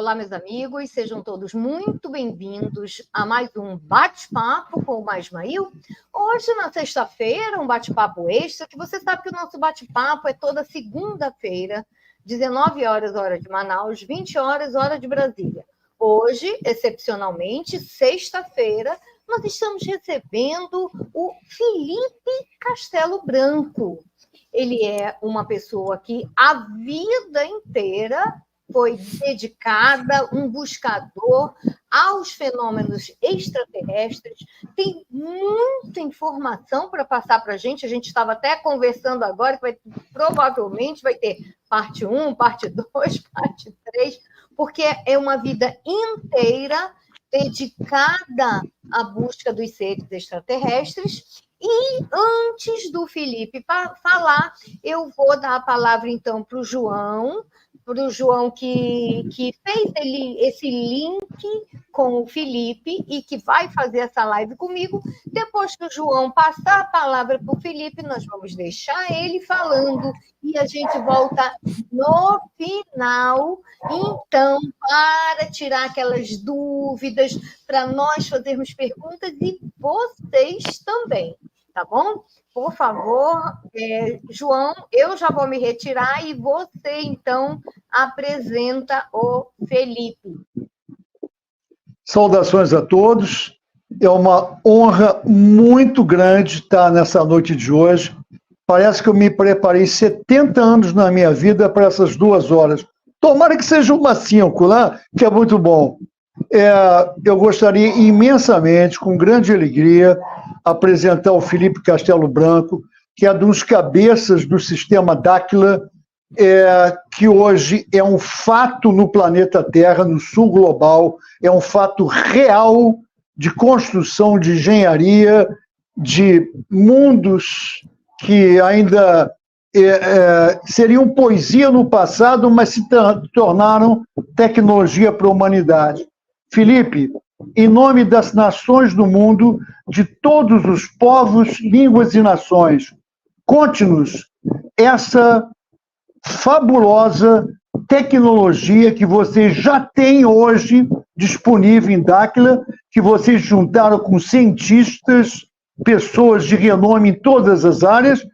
Olá, meus amigos, sejam todos muito bem-vindos a mais um bate-papo com o Maismail. Hoje, na sexta-feira, um bate-papo extra, que você sabe que o nosso bate-papo é toda segunda-feira, 19 horas, hora de Manaus, 20 horas, hora de Brasília. Hoje, excepcionalmente, sexta-feira, nós estamos recebendo o Felipe Castelo Branco. Ele é uma pessoa que a vida inteira foi dedicada, um buscador aos fenômenos extraterrestres, tem muita informação para passar para a gente estava até conversando agora, que provavelmente vai ter parte 1, parte 2, parte 3, porque é uma vida inteira dedicada à busca dos seres extraterrestres. E antes do Felipe falar, eu vou dar a palavra, então, para o João que fez esse link com o Felipe e que vai fazer essa live comigo. Depois que o João passar a palavra para o Felipe, nós vamos deixar ele falando e a gente volta no final, então, para tirar aquelas dúvidas, para nós fazermos perguntas e vocês também, tá bom? Por favor, João, eu já vou me retirar e você, então, apresenta o Felipe. Saudações a todos. É uma honra muito grande estar nessa noite de hoje. Parece que eu me preparei 70 anos na minha vida para essas 2 horas. Tomara que seja uma 5, né? Que é muito bom. Eu gostaria imensamente, com grande alegria, apresentar o Felipe Castelo Branco, que é um dos cabeças do sistema Dáquila, que hoje é um fato no planeta Terra, no sul global, é um fato real de construção, de engenharia, de mundos que ainda seriam poesia no passado, mas se tornaram tecnologia para a humanidade. Felipe, em nome das nações do mundo, de todos os povos, línguas e nações, conte-nos essa fabulosa tecnologia que vocês já têm hoje disponível em Dáquila, que vocês juntaram com cientistas, pessoas de renome em todas as áreas,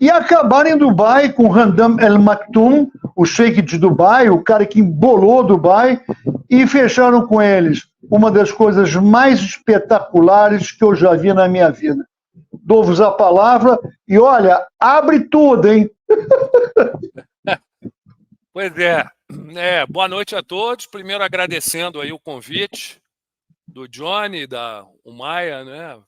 e acabaram em Dubai com Randam El Maktoum, o sheik de Dubai, o cara que embolou Dubai, e fecharam com eles uma das coisas mais espetaculares que eu já vi na minha vida. Dou-vos a palavra e, olha, abre tudo, hein? Pois boa noite a todos. Primeiro agradecendo aí o convite do Johnny, da Umaia, né?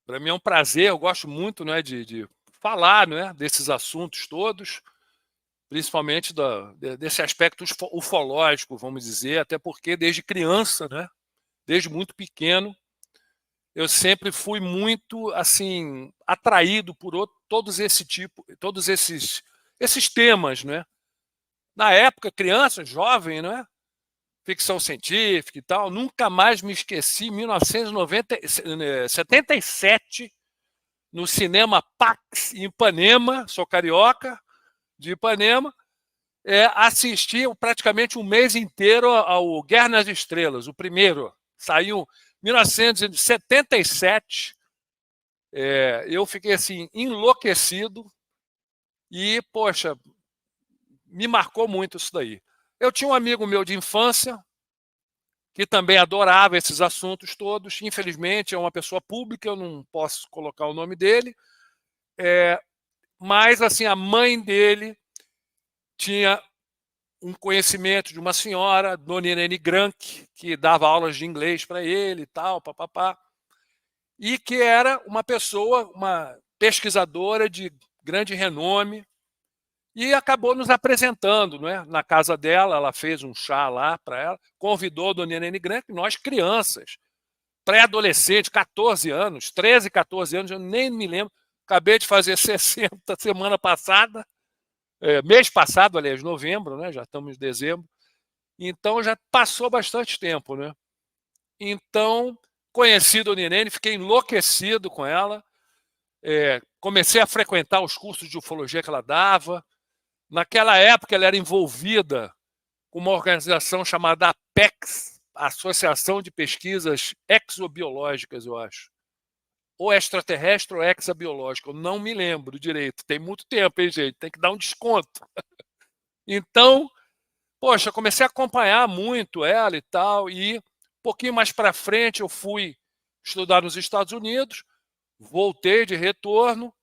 Para mim é um prazer, eu gosto muito, né, de falar, né, desses assuntos todos, principalmente desse aspecto ufológico, vamos dizer, até porque desde criança, né, desde muito pequeno, eu sempre fui muito assim atraído por todos esses temas, né? Na época, criança, jovem, né? Ficção científica e tal, nunca mais me esqueci, em 1977, no cinema Pax, em Ipanema, sou carioca, de Ipanema, assisti praticamente um mês inteiro ao Guerra nas Estrelas, o primeiro, saiu em 1977, eu fiquei assim, enlouquecido e, poxa, me marcou muito isso daí. Eu tinha um amigo meu de infância que também adorava esses assuntos todos. Infelizmente, é uma pessoa pública, eu não posso colocar o nome dele. Mas, assim, a mãe dele tinha um conhecimento de uma senhora, Dona Irene Grank, que dava aulas de inglês para ele e tal, papapá. E que era uma pessoa, uma pesquisadora de grande renome, e acabou nos apresentando, né? Na casa dela, ela fez um chá lá para ela, convidou a Dona Irene Grank, nós crianças, pré-adolescente, 14 anos, 13, 14 anos, eu nem me lembro, acabei de fazer 60 semana passada, mês passado, aliás, novembro, né? Já estamos em dezembro, então já passou bastante tempo, né? Então, conheci a Dona Irene, fiquei enlouquecido com ela, comecei a frequentar os cursos de ufologia que ela dava. Naquela época, ela era envolvida com uma organização chamada APEX, Associação de Pesquisas Exobiológicas, eu acho. Ou extraterrestre ou exabiológica, eu não me lembro direito. Tem muito tempo, hein, gente? Tem que dar um desconto. Então, poxa, comecei a acompanhar muito ela e tal, e um pouquinho mais para frente eu fui estudar nos Estados Unidos, voltei de retorno,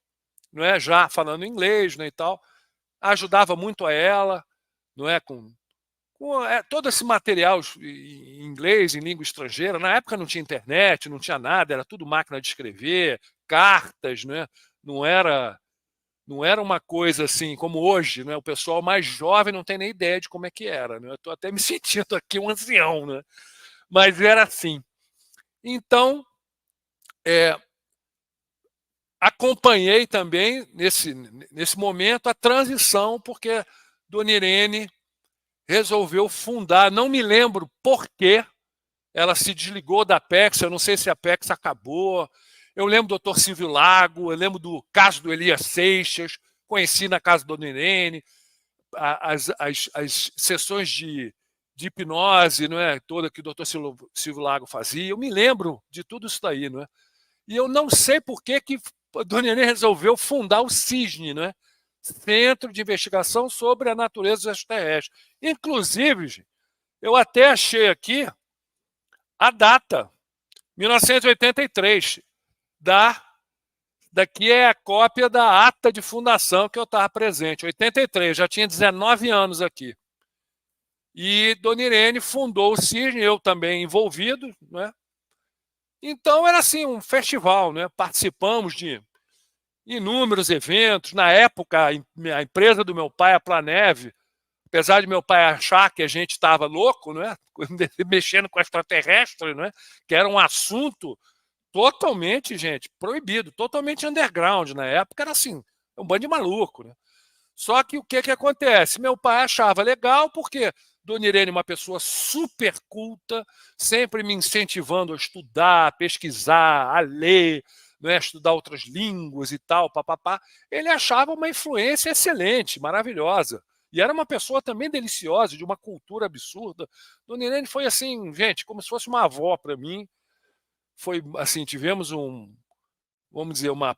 não é, já falando inglês, né, e tal, ajudava muito a ela, não é, com todo esse material em inglês, em língua estrangeira. Na época não tinha internet, não tinha nada, era tudo máquina de escrever, cartas, né? Não era uma coisa assim como hoje, né? O pessoal mais jovem não tem nem ideia de como é que era, né? Eu estou até me sentindo aqui um ancião, né? Mas era assim. Então, acompanhei também nesse momento a transição, porque Dona Irene resolveu fundar, não me lembro por quê, ela se desligou da Apex, eu não sei se a Apex acabou, eu lembro do Dr. Silvio Lago, eu lembro do caso do Elias Seixas, conheci na casa da Dona Irene, as sessões de hipnose, não é, toda que o Dr. Silvio Lago fazia, eu me lembro de tudo isso daí, não é? E eu não sei por que a Dona Irene resolveu fundar o CISNE, não é? Centro de Investigação sobre a Natureza Extraterrestre. Inclusive, gente, eu até achei aqui a data, 1983. Daqui é a cópia da ata de fundação que eu estava presente, 83, já tinha 19 anos aqui. E Dona Irene fundou o CISNE, eu também envolvido, né? Então era assim um festival, né? Participamos de inúmeros eventos. Na época, a empresa do meu pai, a Planev, apesar de meu pai achar que a gente estava louco, né? Mexendo com extraterrestre, né? Que era um assunto totalmente, gente, proibido, totalmente underground. Na época era assim, um bando de maluco, né? Só que o que acontece? Meu pai achava legal porque Dona Irene é uma pessoa super culta, sempre me incentivando a estudar, a pesquisar, a ler, né, estudar outras línguas e tal, papapá. Ele achava uma influência excelente, maravilhosa. E era uma pessoa também deliciosa, de uma cultura absurda. Dona Irene foi assim, gente, como se fosse uma avó para mim. Foi assim, tivemos vamos dizer, uma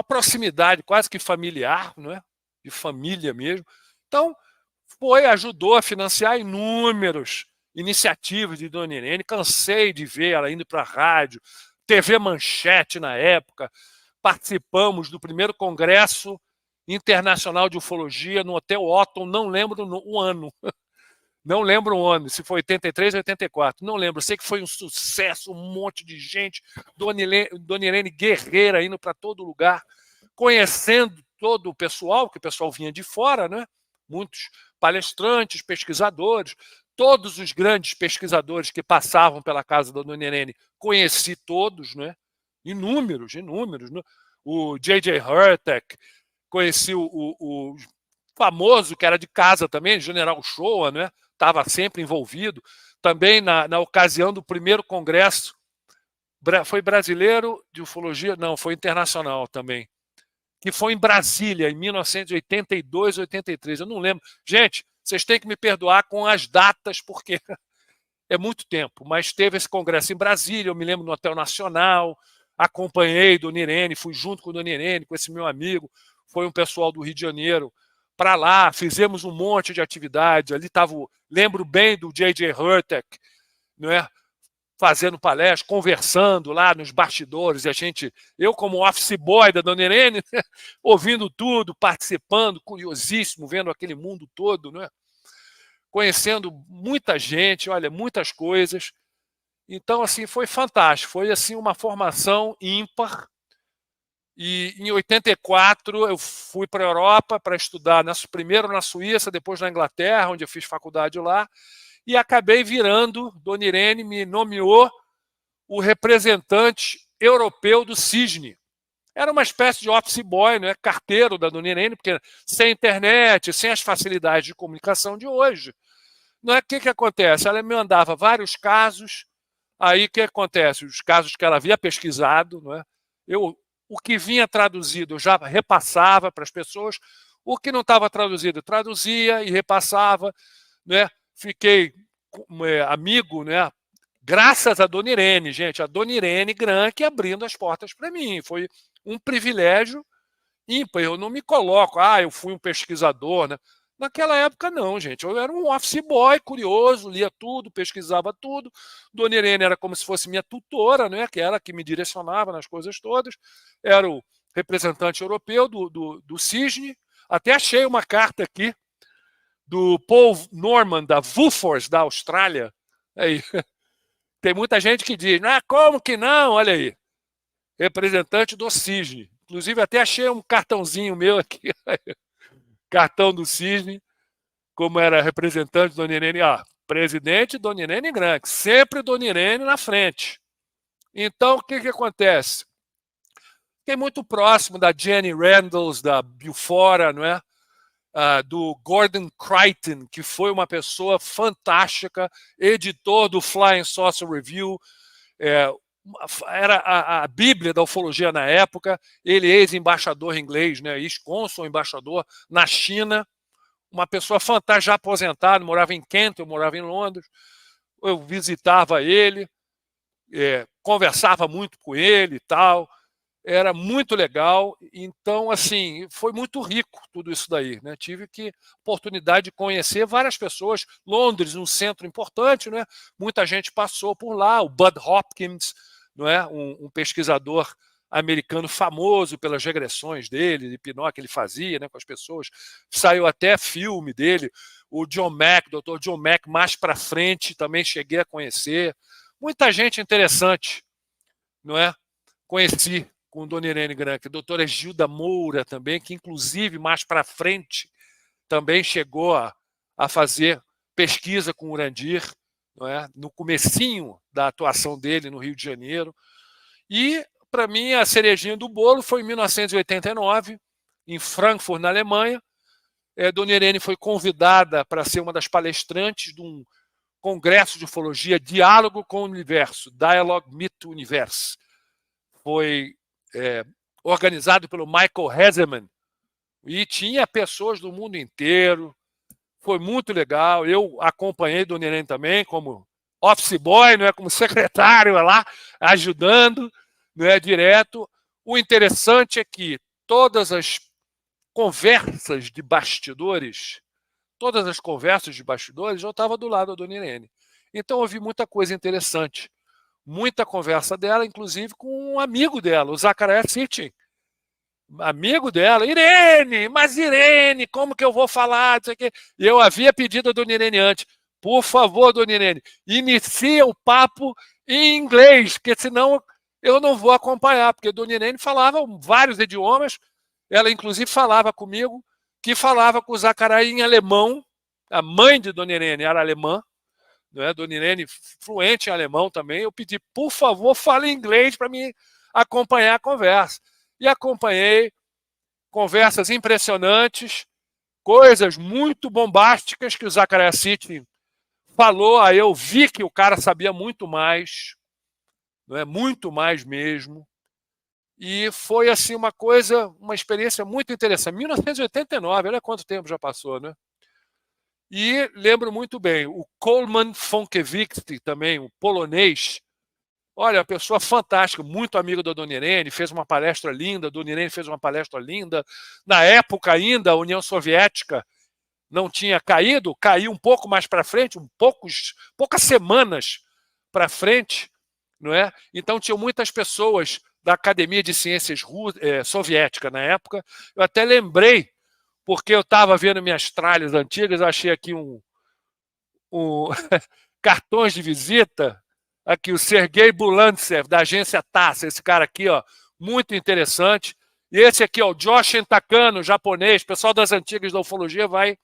proximidade quase que familiar, não é? De família mesmo. Então, ajudou a financiar inúmeras iniciativas de Dona Irene. Cansei de ver ela indo para a rádio, TV Manchete na época. Participamos do primeiro Congresso Internacional de Ufologia no Hotel Otton, não lembro o ano. Não lembro o ano, se foi 83 ou 84, não lembro. Sei que foi um sucesso, um monte de gente. Dona Irene guerreira indo para todo lugar, conhecendo todo o pessoal, que o pessoal vinha de fora, né? Muitos palestrantes, pesquisadores, todos os grandes pesquisadores que passavam pela casa da Dona Irene, conheci todos, né? Inúmeros. Né? O J.J. Hurtak, conheci o famoso, que era de casa também, General Shoa, né? Estava sempre envolvido. Também na ocasião do primeiro congresso, foi brasileiro de ufologia? Não, foi internacional também, que foi em Brasília, em 1982, 83. Eu não lembro. Gente, vocês têm que me perdoar com as datas, porque é muito tempo. Mas teve esse congresso em Brasília, eu me lembro, no Hotel Nacional. Acompanhei Dona Irene, fui junto com Dona Irene, com esse meu amigo. Foi um pessoal do Rio de Janeiro para lá, fizemos um monte de atividades. Ali estava, lembro bem do J.J. Hurtak, não é? Fazendo palestra, conversando lá nos bastidores, e eu como office boy da Dona Irene, ouvindo tudo, participando, curiosíssimo, vendo aquele mundo todo, né? Conhecendo muita gente, olha, muitas coisas. Então, assim, foi fantástico, foi assim uma formação ímpar. E em 84 eu fui para a Europa para estudar, primeiro na Suíça, depois na Inglaterra, onde eu fiz faculdade lá, e acabei virando, Dona Irene me nomeou o representante europeu do CISNE. Era uma espécie de office boy, né, carteiro da Dona Irene, porque sem internet, sem as facilidades de comunicação de hoje, não é? O que acontece? Ela me mandava vários casos, aí o que acontece? Os casos que ela havia pesquisado, não é? O que vinha traduzido eu já repassava para as pessoas, o que não estava traduzido traduzia e repassava, né? fiquei amigo, né? Graças a Dona Irene, gente, a Dona Irene Granck abrindo as portas para mim. Foi um privilégio ímpar. Eu não me coloco, eu fui um pesquisador, né? Naquela época, não, gente. Eu era um office boy, curioso, lia tudo, pesquisava tudo. Dona Irene era como se fosse minha tutora, né? Que era que me direcionava nas coisas todas. Era o representante europeu do CISNE. Até achei uma carta aqui do Paul Norman, da Woolworths, da Austrália. Aí. Tem muita gente que diz, como que não? Olha aí. Representante do CISNE. Inclusive, até achei um cartãozinho meu aqui. Cartão do CISNE, como era representante, Dona Irene. Presidente, Dona Irene Granck. Sempre Dona Irene na frente. Então, o que acontece? Fiquei muito próximo da Jenny Randles, da Bufora, não é? Do Gordon Crichton, que foi uma pessoa fantástica, editor do Flying Saucer Review, era a Bíblia da ufologia na época, ele ex-embaixador inglês, né, ex-cônsul embaixador na China, uma pessoa fantástica, já aposentado, morava em Kent, eu morava em Londres, eu visitava ele, conversava muito com ele e tal, era muito legal. Então, assim, foi muito rico tudo isso daí, né? Tive oportunidade de conhecer várias pessoas. Londres, um centro importante, né? Muita gente passou por lá. O Bud Hopkins, não é? Um pesquisador americano famoso pelas regressões dele, de hipnose que ele fazia, né, com as pessoas. Saiu até filme dele. O John Mack, Dr. John Mack, mais para frente, também cheguei a conhecer. Muita gente interessante, não é? Conheci com Dona Irene Granck, a doutora Gilda Moura também, que inclusive mais para frente também chegou a fazer pesquisa com o Urandir, não é? No comecinho da atuação dele no Rio de Janeiro. E, para mim, a cerejinha do bolo foi em 1989, em Frankfurt, na Alemanha. Dona Irene foi convidada para ser uma das palestrantes de um congresso de ufologia, Diálogo com o Universo, Dialogue with the Universe. Foi organizado pelo Michael Hesemann e tinha pessoas do mundo inteiro. Foi muito legal. Eu acompanhei Dona Irene também como office boy, não é, como secretário lá, ajudando, não é, direto. O interessante é que todas as conversas de bastidores, eu estava do lado da Dona Irene. Então, ouvi muita coisa interessante. Muita conversa dela, inclusive com um amigo dela, o Zacarias Sitchin. Amigo dela, Irene, mas Irene, como que eu vou falar? E eu havia pedido a Dona Irene antes, por favor, Dona Irene, inicia o papo em inglês, porque senão eu não vou acompanhar, porque a Dona Irene falava vários idiomas, ela inclusive falava comigo, que falava com o Zacarias em alemão, a mãe de Dona Irene era alemã, não é? Dona Irene, fluente em alemão também, eu pedi, por favor, fale inglês para me acompanhar a conversa. E acompanhei conversas impressionantes, coisas muito bombásticas que o Zacarias Sitchin falou, aí eu vi que o cara sabia muito mais, não é? Muito mais mesmo. E foi assim uma experiência muito interessante. 1989, olha quanto tempo já passou, né? E lembro muito bem, o Coleman Fonkiewicz também, um polonês, olha, uma pessoa fantástica, muito amigo da Dona Irene, fez uma palestra linda, a Dona Irene fez uma palestra linda. Na época ainda, a União Soviética não tinha caído, caiu um pouco mais para frente, poucas semanas para frente, não é? Então tinham muitas pessoas da Academia de Ciências Soviética na época. Eu até lembrei, porque eu estava vendo minhas tralhas antigas, eu achei aqui cartões de visita, aqui o Sergei Bulantsev, da agência TASS, esse cara aqui, ó, muito interessante. E esse aqui, ó, o Josh Entakano, japonês, pessoal das antigas da ufologia vai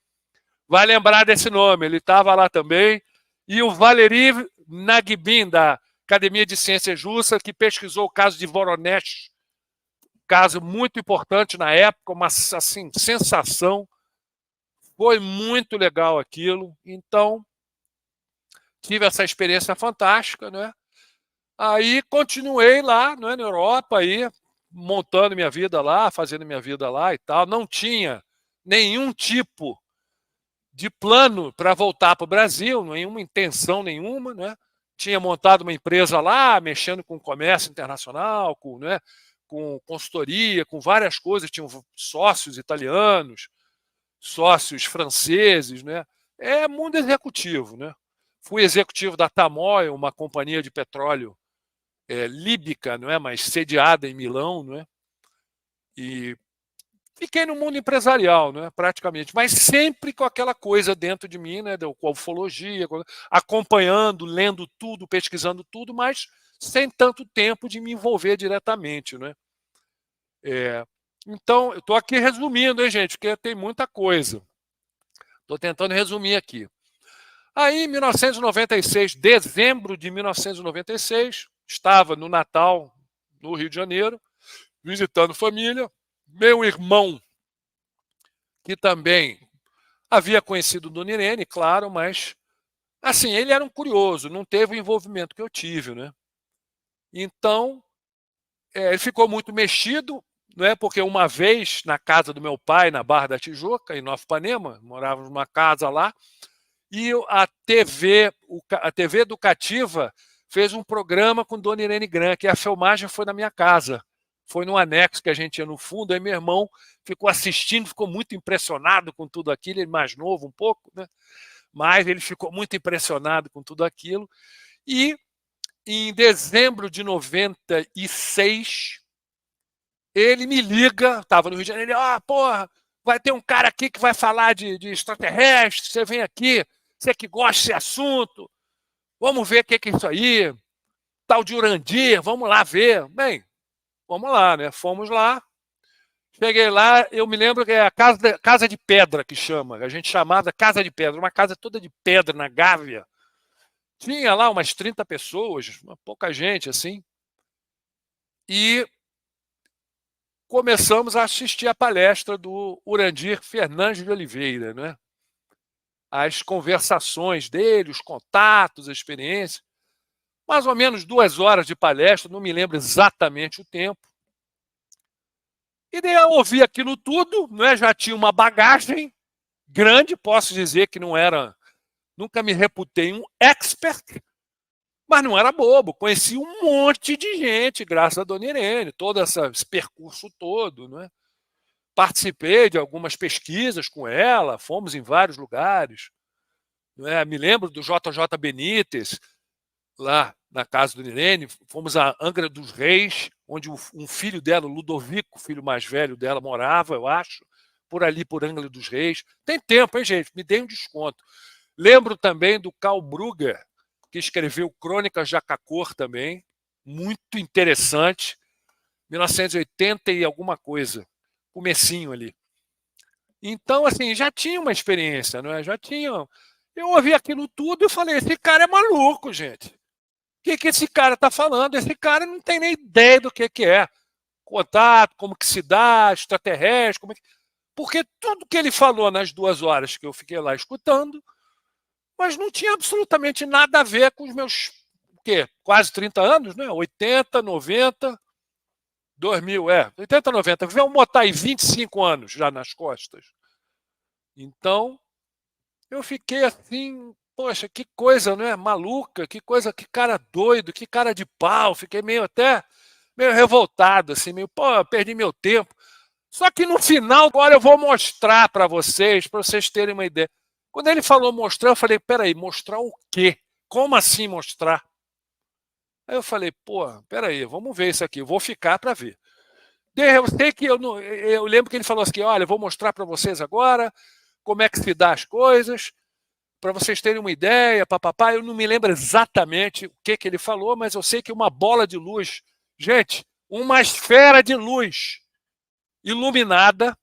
lembrar desse nome, ele estava lá também. E o Valery Nagbin, da Academia de Ciências Russas, que pesquisou o caso de Voronezh, caso muito importante na época, uma assim, sensação. Foi muito legal aquilo. Então, tive essa experiência fantástica, né? Aí continuei lá, né, na Europa, aí, montando minha vida lá, fazendo minha vida lá e tal. Não tinha nenhum tipo de plano para voltar para o Brasil, nenhuma intenção nenhuma, né? Tinha montado uma empresa lá, mexendo com comércio internacional, né, com consultoria, com várias coisas, tinham sócios italianos, sócios franceses, né? É mundo executivo, né? Fui executivo da Tamoil, uma companhia de petróleo líbica, não é, mas sediada em Milão, não é? E fiquei no mundo empresarial, né, praticamente, mas sempre com aquela coisa dentro de mim, né, com ufologia, acompanhando, lendo tudo, pesquisando tudo, mas sem tanto tempo de me envolver diretamente, né? Então, eu estou aqui resumindo, hein, gente, porque tem muita coisa. Estou tentando resumir aqui. Aí, em 1996, dezembro de 1996, estava no Natal, no Rio de Janeiro, visitando família. Meu irmão, que também havia conhecido Dona Irene, claro, mas, assim, ele era um curioso, não teve o envolvimento que eu tive, né? Então, ele ficou muito mexido, não é? Porque uma vez, na casa do meu pai, na Barra da Tijuca, em Nova Ipanema, morávamos numa casa lá, e a TV Educativa fez um programa com Dona Irene Granck, e a filmagem foi na minha casa. Foi num anexo que a gente tinha no fundo, aí meu irmão ficou assistindo, ficou muito impressionado com tudo aquilo, ele mais novo um pouco, né? Mas ele ficou muito impressionado com tudo aquilo. E em dezembro de 96, ele me liga, estava no Rio de Janeiro, porra, vai ter um cara aqui que vai falar de extraterrestre, você vem aqui, você que gosta desse assunto, vamos ver o que é isso aí, tal de Urandir, vamos lá ver. Bem, vamos lá, né? Fomos lá, cheguei lá, eu me lembro que é a casa de pedra que chama, a gente chamava Casa de Pedra, uma casa toda de pedra na Gávea. Tinha lá umas 30 pessoas, pouca gente assim, e começamos a assistir a palestra do Urandir Fernandes de Oliveira, né? As conversações dele, os contatos, a experiência. Mais ou menos 2 horas de palestra, não me lembro exatamente o tempo. E daí eu ouvi aquilo tudo, né? Já tinha uma bagagem grande, posso dizer que não era, nunca me reputei um expert, mas não era bobo, conheci um monte de gente, graças a Dona Irene, todo esse percurso todo, né? Participei de algumas pesquisas com ela, fomos em vários lugares. Né? Me lembro do JJ Benítez, lá na casa do Irene, fomos a Angra dos Reis, onde um filho dela, o Ludovico, o filho mais velho dela, morava, eu acho, por ali, por Angra dos Reis. Tem tempo, hein, gente? Me dê um desconto. Lembro também do Karl Brugger, que escreveu Crônicas de Akakor também, muito interessante, 1980 e alguma coisa, comecinho ali. Então, assim, já tinha uma experiência, não é? Já tinha. Eu ouvi aquilo tudo e falei, esse cara é maluco, gente. O que esse cara está falando? Esse cara não tem nem ideia do que é. Contato, como que se dá, extraterrestre, como é que... Porque tudo que ele falou nas 2 horas que eu fiquei lá escutando, mas não tinha absolutamente nada a ver com os meus quase 30 anos, né? 80, 90, 2000, 80, 90. Vamos botar aí 25 anos já nas costas. Então, eu fiquei assim, poxa, que coisa, né? Maluca, que coisa, que cara doido, que cara de pau. Fiquei até meio revoltado, assim, pô, perdi meu tempo. Só que no final, agora eu vou mostrar para vocês terem uma ideia. Quando ele falou mostrar, eu falei, peraí, mostrar o quê? Como assim mostrar? Aí eu falei, pô, peraí, vamos ver isso aqui, eu vou ficar para ver. Eu sei que eu lembro que ele falou assim, olha, eu vou mostrar para vocês agora como é que se dá as coisas, para vocês terem uma ideia, papapá. Eu não me lembro exatamente o que ele falou, mas eu sei que uma bola de luz, gente, uma esfera de luz iluminada,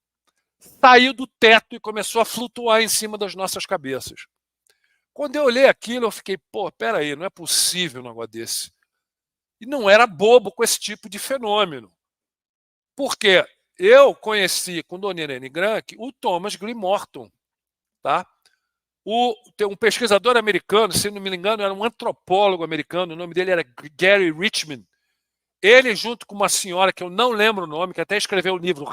saiu do teto e começou a flutuar em cima das nossas cabeças. Quando eu olhei aquilo, eu fiquei, pô, peraí, não é possível um negócio desse. E não era bobo com esse tipo de fenômeno. Porque eu conheci com Dona Irene Granck o Thomas Green Morton, tá? Tem um pesquisador americano, se não me engano, era um antropólogo americano, o nome dele era Gary Richmond. Ele, junto com uma senhora que eu não lembro o nome, que até escreveu o livro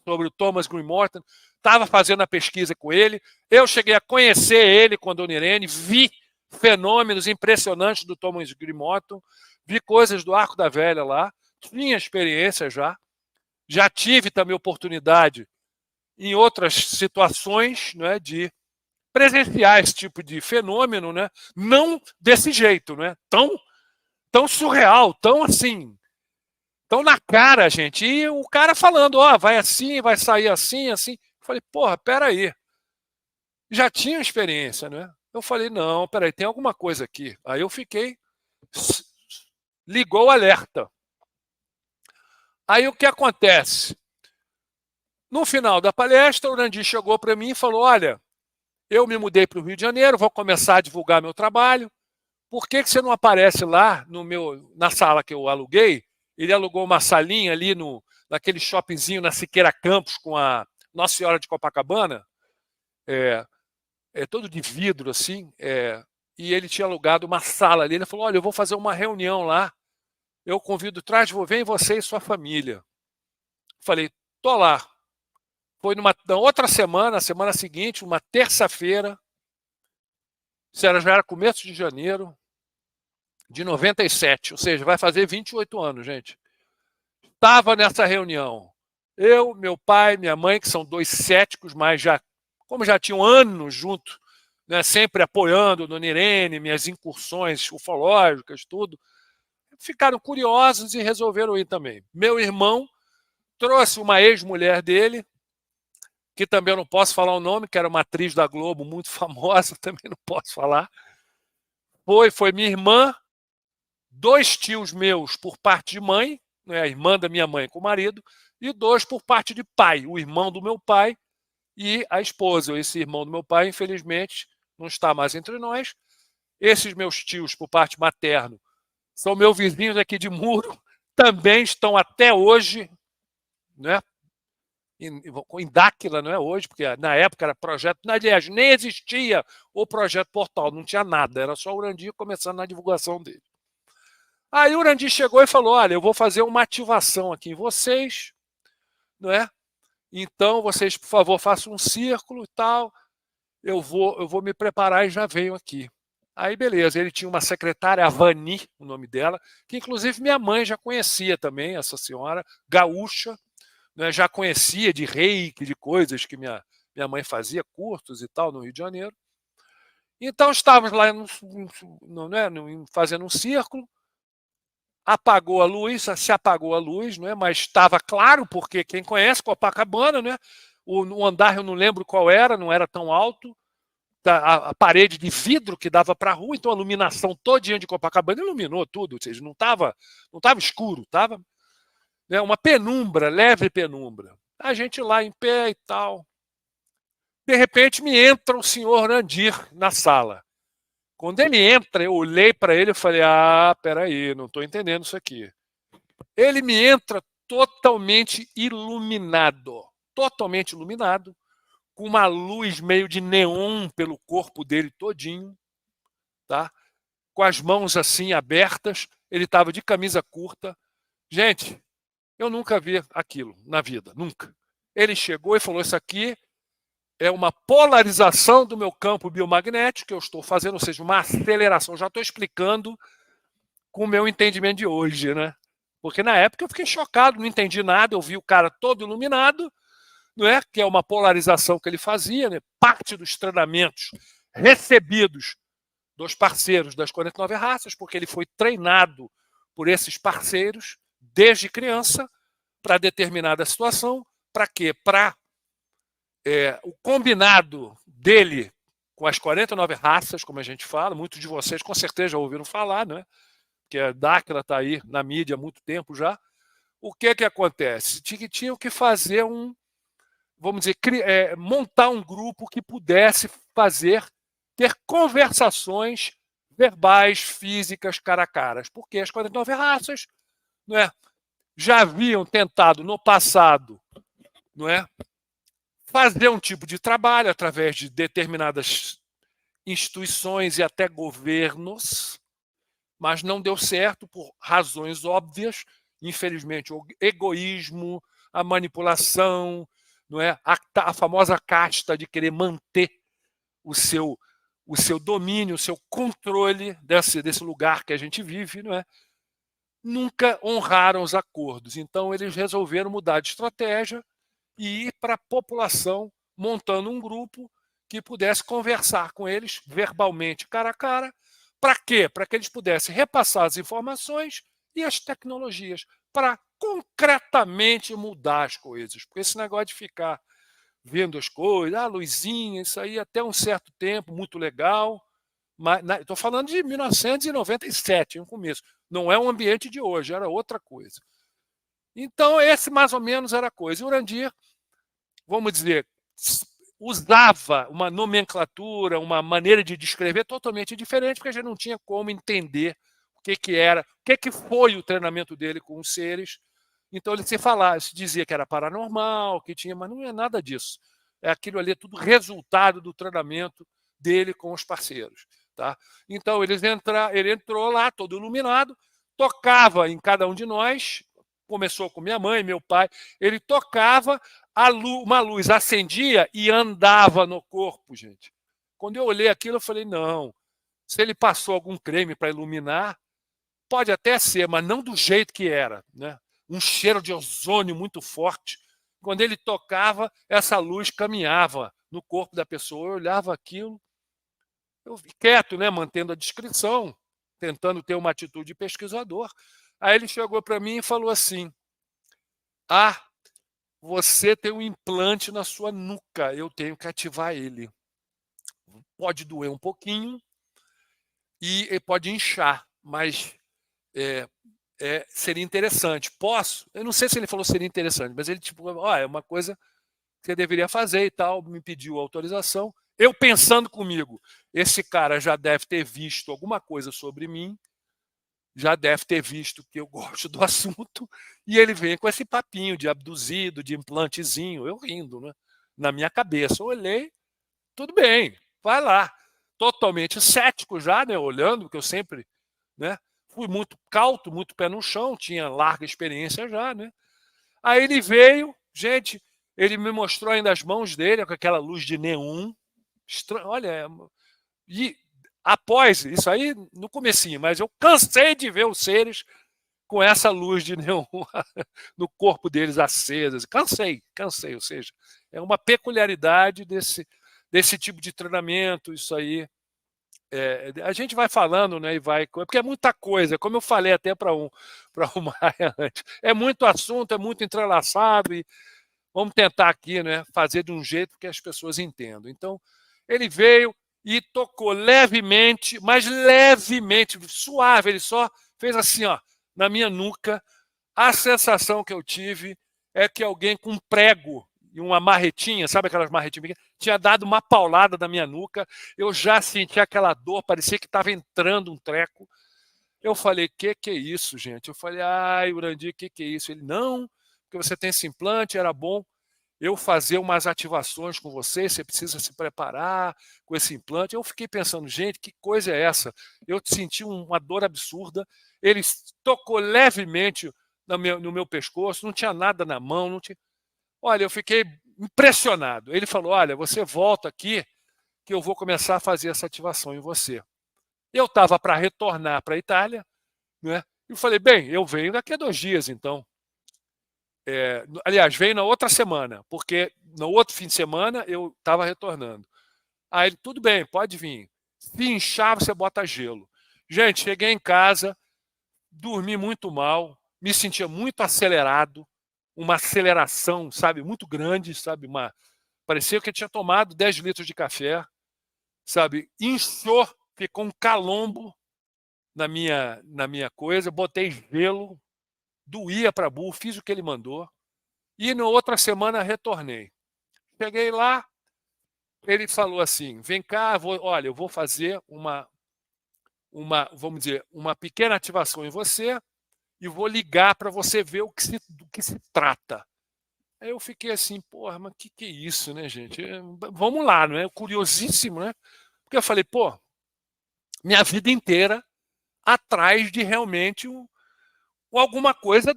sobre o Thomas Green Morton, estava fazendo a pesquisa com ele, eu cheguei a conhecer ele com a Dona Irene, vi fenômenos impressionantes do Thomas Green Morton, vi coisas do Arco da Velha lá, tinha experiência já tive também oportunidade em outras situações, né, de presenciar esse tipo de fenômeno, né, não desse jeito, né, tão surreal, tão assim, tão na cara, gente. E o cara falando, ó, vai assim, vai sair assim, assim. Eu falei, porra, peraí. Já tinha experiência, né? Eu falei, não, peraí, tem alguma coisa aqui. Aí eu fiquei, ligou o alerta. Aí o que acontece? No final da palestra, o Urandi chegou para mim e falou, olha, eu me mudei para o Rio de Janeiro, vou começar a divulgar meu trabalho. Por que você não aparece lá na sala que eu aluguei? Ele alugou uma salinha ali naquele shoppingzinho na Siqueira Campos com a Nossa Senhora de Copacabana, todo de vidro assim, e ele tinha alugado uma sala ali. Ele falou, olha, eu vou fazer uma reunião lá, eu convido, vem você e sua família. Falei, tô lá. Foi na outra semana, a semana seguinte, uma terça-feira, já era começo de janeiro de 97, ou seja, vai fazer 28 anos, gente. Estava nessa reunião. Eu, meu pai, minha mãe, que são dois céticos, mas como já tinham anos junto, né, sempre apoiando Dona Irene, minhas incursões ufológicas, tudo, ficaram curiosos e resolveram ir também. Meu irmão trouxe uma ex-mulher dele, que também eu não posso falar o nome, que era uma atriz da Globo muito famosa, também não posso falar. Foi minha irmã, dois tios meus por parte de mãe, né, a irmã da minha mãe com o marido, e dois por parte de pai, o irmão do meu pai e a esposa. Esse irmão do meu pai, infelizmente, não está mais entre nós. Esses meus tios por parte materno são meus vizinhos aqui de muro, também estão até hoje, né, em Dáquila, não é hoje, porque na época era projeto, aliás, nem existia o projeto Portal, não tinha nada, era só o Urandi começando na divulgação dele. Aí o Urandi chegou e falou, olha, eu vou fazer uma ativação aqui em vocês, não é? Então, vocês, por favor, façam um círculo e tal, eu vou me preparar e já venho aqui. Aí, beleza, ele tinha uma secretária, a Vani, o nome dela, que inclusive minha mãe já conhecia também, essa senhora, gaúcha, né, já conhecia de reiki, de coisas que minha mãe fazia, cursos e tal, no Rio de Janeiro. Então, estávamos lá fazendo um círculo, apagou a luz, se apagou a luz, não é? Mas estava claro, porque quem conhece Copacabana, né? O andar eu não lembro qual era, não era tão alto, a parede de vidro que dava para a rua, então a iluminação todinha de Copacabana iluminou tudo, ou seja, não estava escuro, estava, né, uma penumbra, leve penumbra. A gente lá em pé e tal. De repente me entra o senhor Nandir na sala. Quando ele entra, eu olhei para ele e falei, peraí, não estou entendendo isso aqui. Ele me entra totalmente iluminado, com uma luz meio de neon pelo corpo dele todinho, tá? Com as mãos assim abertas, ele estava de camisa curta. Gente, eu nunca vi aquilo na vida, nunca. Ele chegou e falou, isso aqui é uma polarização do meu campo biomagnético que eu estou fazendo, ou seja, uma aceleração. Já estou explicando com o meu entendimento de hoje, né? Porque na época eu fiquei chocado, não entendi nada, eu vi o cara todo iluminado, não é? Que é uma polarização que ele fazia, né? Parte dos treinamentos recebidos dos parceiros das 49 raças, porque ele foi treinado por esses parceiros desde criança para determinada situação. Para quê? Para o combinado dele com as 49 raças, como a gente fala, muitos de vocês com certeza já ouviram falar, né? Que a Dáquila está aí na mídia há muito tempo já. O que acontece? Tinham que fazer vamos dizer, montar um grupo que pudesse ter conversações verbais, físicas, cara a cara. Porque as 49 raças, não é, já haviam tentado no passado, não é, fazer um tipo de trabalho através de determinadas instituições e até governos, mas não deu certo por razões óbvias, infelizmente, o egoísmo, a manipulação, não é? A famosa casta de querer manter o seu domínio, o seu controle desse lugar que a gente vive, não é? Nunca honraram os acordos. Então, eles resolveram mudar de estratégia e ir para a população, montando um grupo que pudesse conversar com eles verbalmente, cara a cara. Para quê? Para que eles pudessem repassar as informações e as tecnologias para concretamente mudar as coisas. Porque esse negócio de ficar vendo as coisas, luzinha, isso aí até um certo tempo, muito legal. Mas estou falando de 1997, no começo. Não é um ambiente de hoje, era outra coisa. Então, esse mais ou menos era a coisa. E o Urandir, vamos dizer, usava uma nomenclatura, uma maneira de descrever totalmente diferente, porque a gente não tinha como entender o que era, o que foi o treinamento dele com os seres. Então ele se dizia que era paranormal, que tinha, mas não é nada disso. É aquilo ali, tudo resultado do treinamento dele com os parceiros. Tá? Então ele entrou lá, todo iluminado, tocava em cada um de nós, começou com minha mãe, meu pai, ele tocava, uma luz acendia e andava no corpo, gente. Quando eu olhei aquilo, eu falei, não, se ele passou algum creme para iluminar, pode até ser, mas não do jeito que era, né? Um cheiro de ozônio muito forte. Quando ele tocava, essa luz caminhava no corpo da pessoa. Eu olhava aquilo, eu quieto, né, mantendo a descrição, tentando ter uma atitude de pesquisador. Aí ele chegou para mim e falou assim, você tem um implante na sua nuca, eu tenho que ativar ele. Pode doer um pouquinho e pode inchar, mas seria interessante. Posso? Eu não sei se ele falou seria interessante, mas ele é uma coisa que você deveria fazer e tal, me pediu autorização. Eu pensando comigo, esse cara já deve ter visto alguma coisa sobre mim, já deve ter visto que eu gosto do assunto, e ele vem com esse papinho de abduzido, de implantezinho, eu rindo, né? Na minha cabeça. Eu olhei, tudo bem, vai lá. Totalmente cético já, né? Olhando, porque eu sempre, né? Fui muito cauto, muito pé no chão, tinha larga experiência já, né? Aí ele veio, gente, ele me mostrou ainda as mãos dele, com aquela luz de neon. Olha, e após isso aí, no comecinho, mas eu cansei de ver os seres com essa luz de neon no corpo deles acesas. Cansei, ou seja, é uma peculiaridade desse tipo de treinamento, isso aí. A gente vai falando, né, e vai, porque é muita coisa, como eu falei até para o Maia antes, é muito assunto, é muito entrelaçado, e vamos tentar aqui, né, fazer de um jeito que as pessoas entendam. Então, ele veio e tocou levemente, mas levemente, suave, ele só fez assim, ó, na minha nuca. A sensação que eu tive é que alguém com um prego e uma marretinha, sabe aquelas marretinhas, tinha dado uma paulada na minha nuca, eu já senti aquela dor, parecia que estava entrando um treco. Eu falei, que é isso, gente? Eu falei, Urandir, que é isso? Ele, não, porque você tem esse implante, era bom eu fazer umas ativações com você precisa se preparar com esse implante. Eu fiquei pensando, gente, que coisa é essa? Eu senti uma dor absurda, ele tocou levemente no meu pescoço, não tinha nada na mão, não tinha... Olha, eu fiquei impressionado. Ele falou, olha, você volta aqui que eu vou começar a fazer essa ativação em você. Eu estava para retornar para a Itália, né? E eu falei, bem, eu venho daqui a 2 dias, então. Aliás, veio na outra semana, porque no outro fim de semana eu estava retornando. Aí ele, tudo bem, pode vir. Se inchar, você bota gelo. Gente, cheguei em casa, dormi muito mal, me sentia muito acelerado, uma aceleração, sabe, muito grande, sabe, parecia que eu tinha tomado 10 litros de café, sabe, inchou, ficou um calombo na minha coisa, botei gelo, doía para burro, fiz o que ele mandou, e na outra semana retornei. Cheguei lá, ele falou assim, vem cá, olha, eu vou fazer vamos dizer, uma pequena ativação em você e vou ligar para você ver do que se trata. Aí eu fiquei assim, porra, mas que é isso, né, gente? Vamos lá, não é? Curiosíssimo, né? Porque eu falei, pô, minha vida inteira atrás de realmente alguma coisa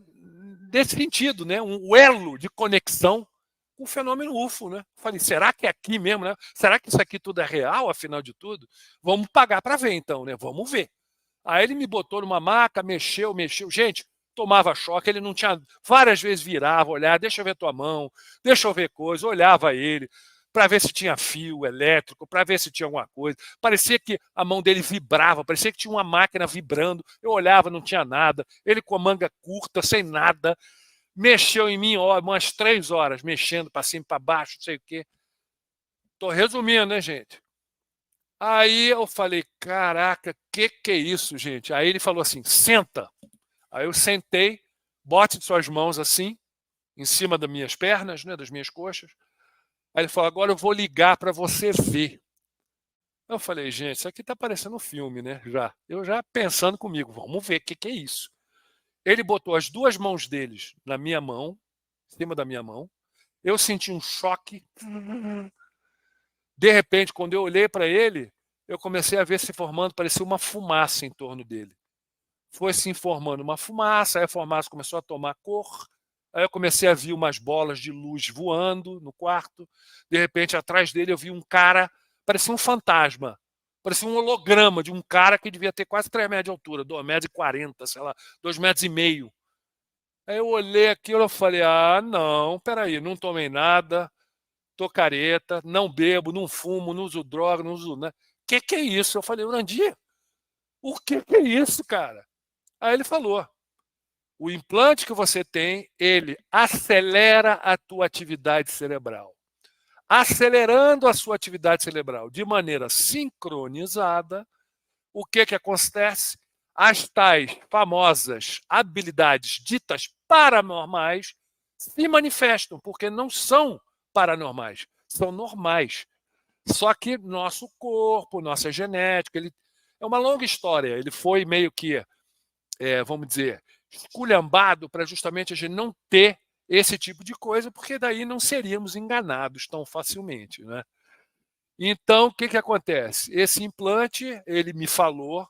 desse sentido, né? Um elo de conexão com o fenômeno UFO, né? Falei, será que é aqui mesmo, né? Será que isso aqui tudo é real, afinal de tudo? Vamos pagar para ver, então, né? Vamos ver. Aí ele me botou numa maca, mexeu. Gente, tomava choque, ele não tinha... Várias vezes virava, olhava, deixa eu ver tua mão, deixa eu ver coisa, olhava ele para ver se tinha fio elétrico, para ver se tinha alguma coisa. Parecia que a mão dele vibrava, parecia que tinha uma máquina vibrando. Eu olhava, não tinha nada. Ele com a manga curta, sem nada. Mexeu em mim, ó, umas 3 horas, mexendo para cima e para baixo, não sei o quê. Tô resumindo, né, gente? Aí eu falei, caraca, que é isso, gente? Aí ele falou assim, senta. Aí eu sentei, bote suas mãos assim, em cima das minhas pernas, né, das minhas coxas. Aí ele falou, agora eu vou ligar para você ver. Eu falei, gente, isso aqui tá parecendo um filme, né? Eu já pensando comigo, vamos ver o que é isso. Ele botou as 2 mãos deles na minha mão, em cima da minha mão. Eu senti um choque. De repente, quando eu olhei para ele, eu comecei a ver se formando, parecia uma fumaça em torno dele. Foi se formando uma fumaça, aí a fumaça começou a tomar cor, aí eu comecei a ver umas bolas de luz voando no quarto. De repente, atrás dele, eu vi um cara, parecia um fantasma, parecia um holograma de um cara que devia ter quase 3 metros de altura, 2,40 metros, sei lá, 2,5 metros. Aí eu olhei aquilo e falei, ah, não, peraí, não tomei nada, tô careta, não bebo, não fumo, não uso droga, não uso nada. Que é isso? Eu falei, Urandir, o que é isso, cara? Aí ele falou, o implante que você tem, ele acelera a tua atividade cerebral. Acelerando a sua atividade cerebral de maneira sincronizada, o que acontece? As tais famosas habilidades ditas paranormais se manifestam, porque não são paranormais, são normais. Só que nosso corpo, nossa genética, ele é uma longa história. Ele foi meio que, vamos dizer, esculhambado para justamente a gente não ter esse tipo de coisa, porque daí não seríamos enganados tão facilmente, né? Então, o que acontece? Esse implante, ele me falou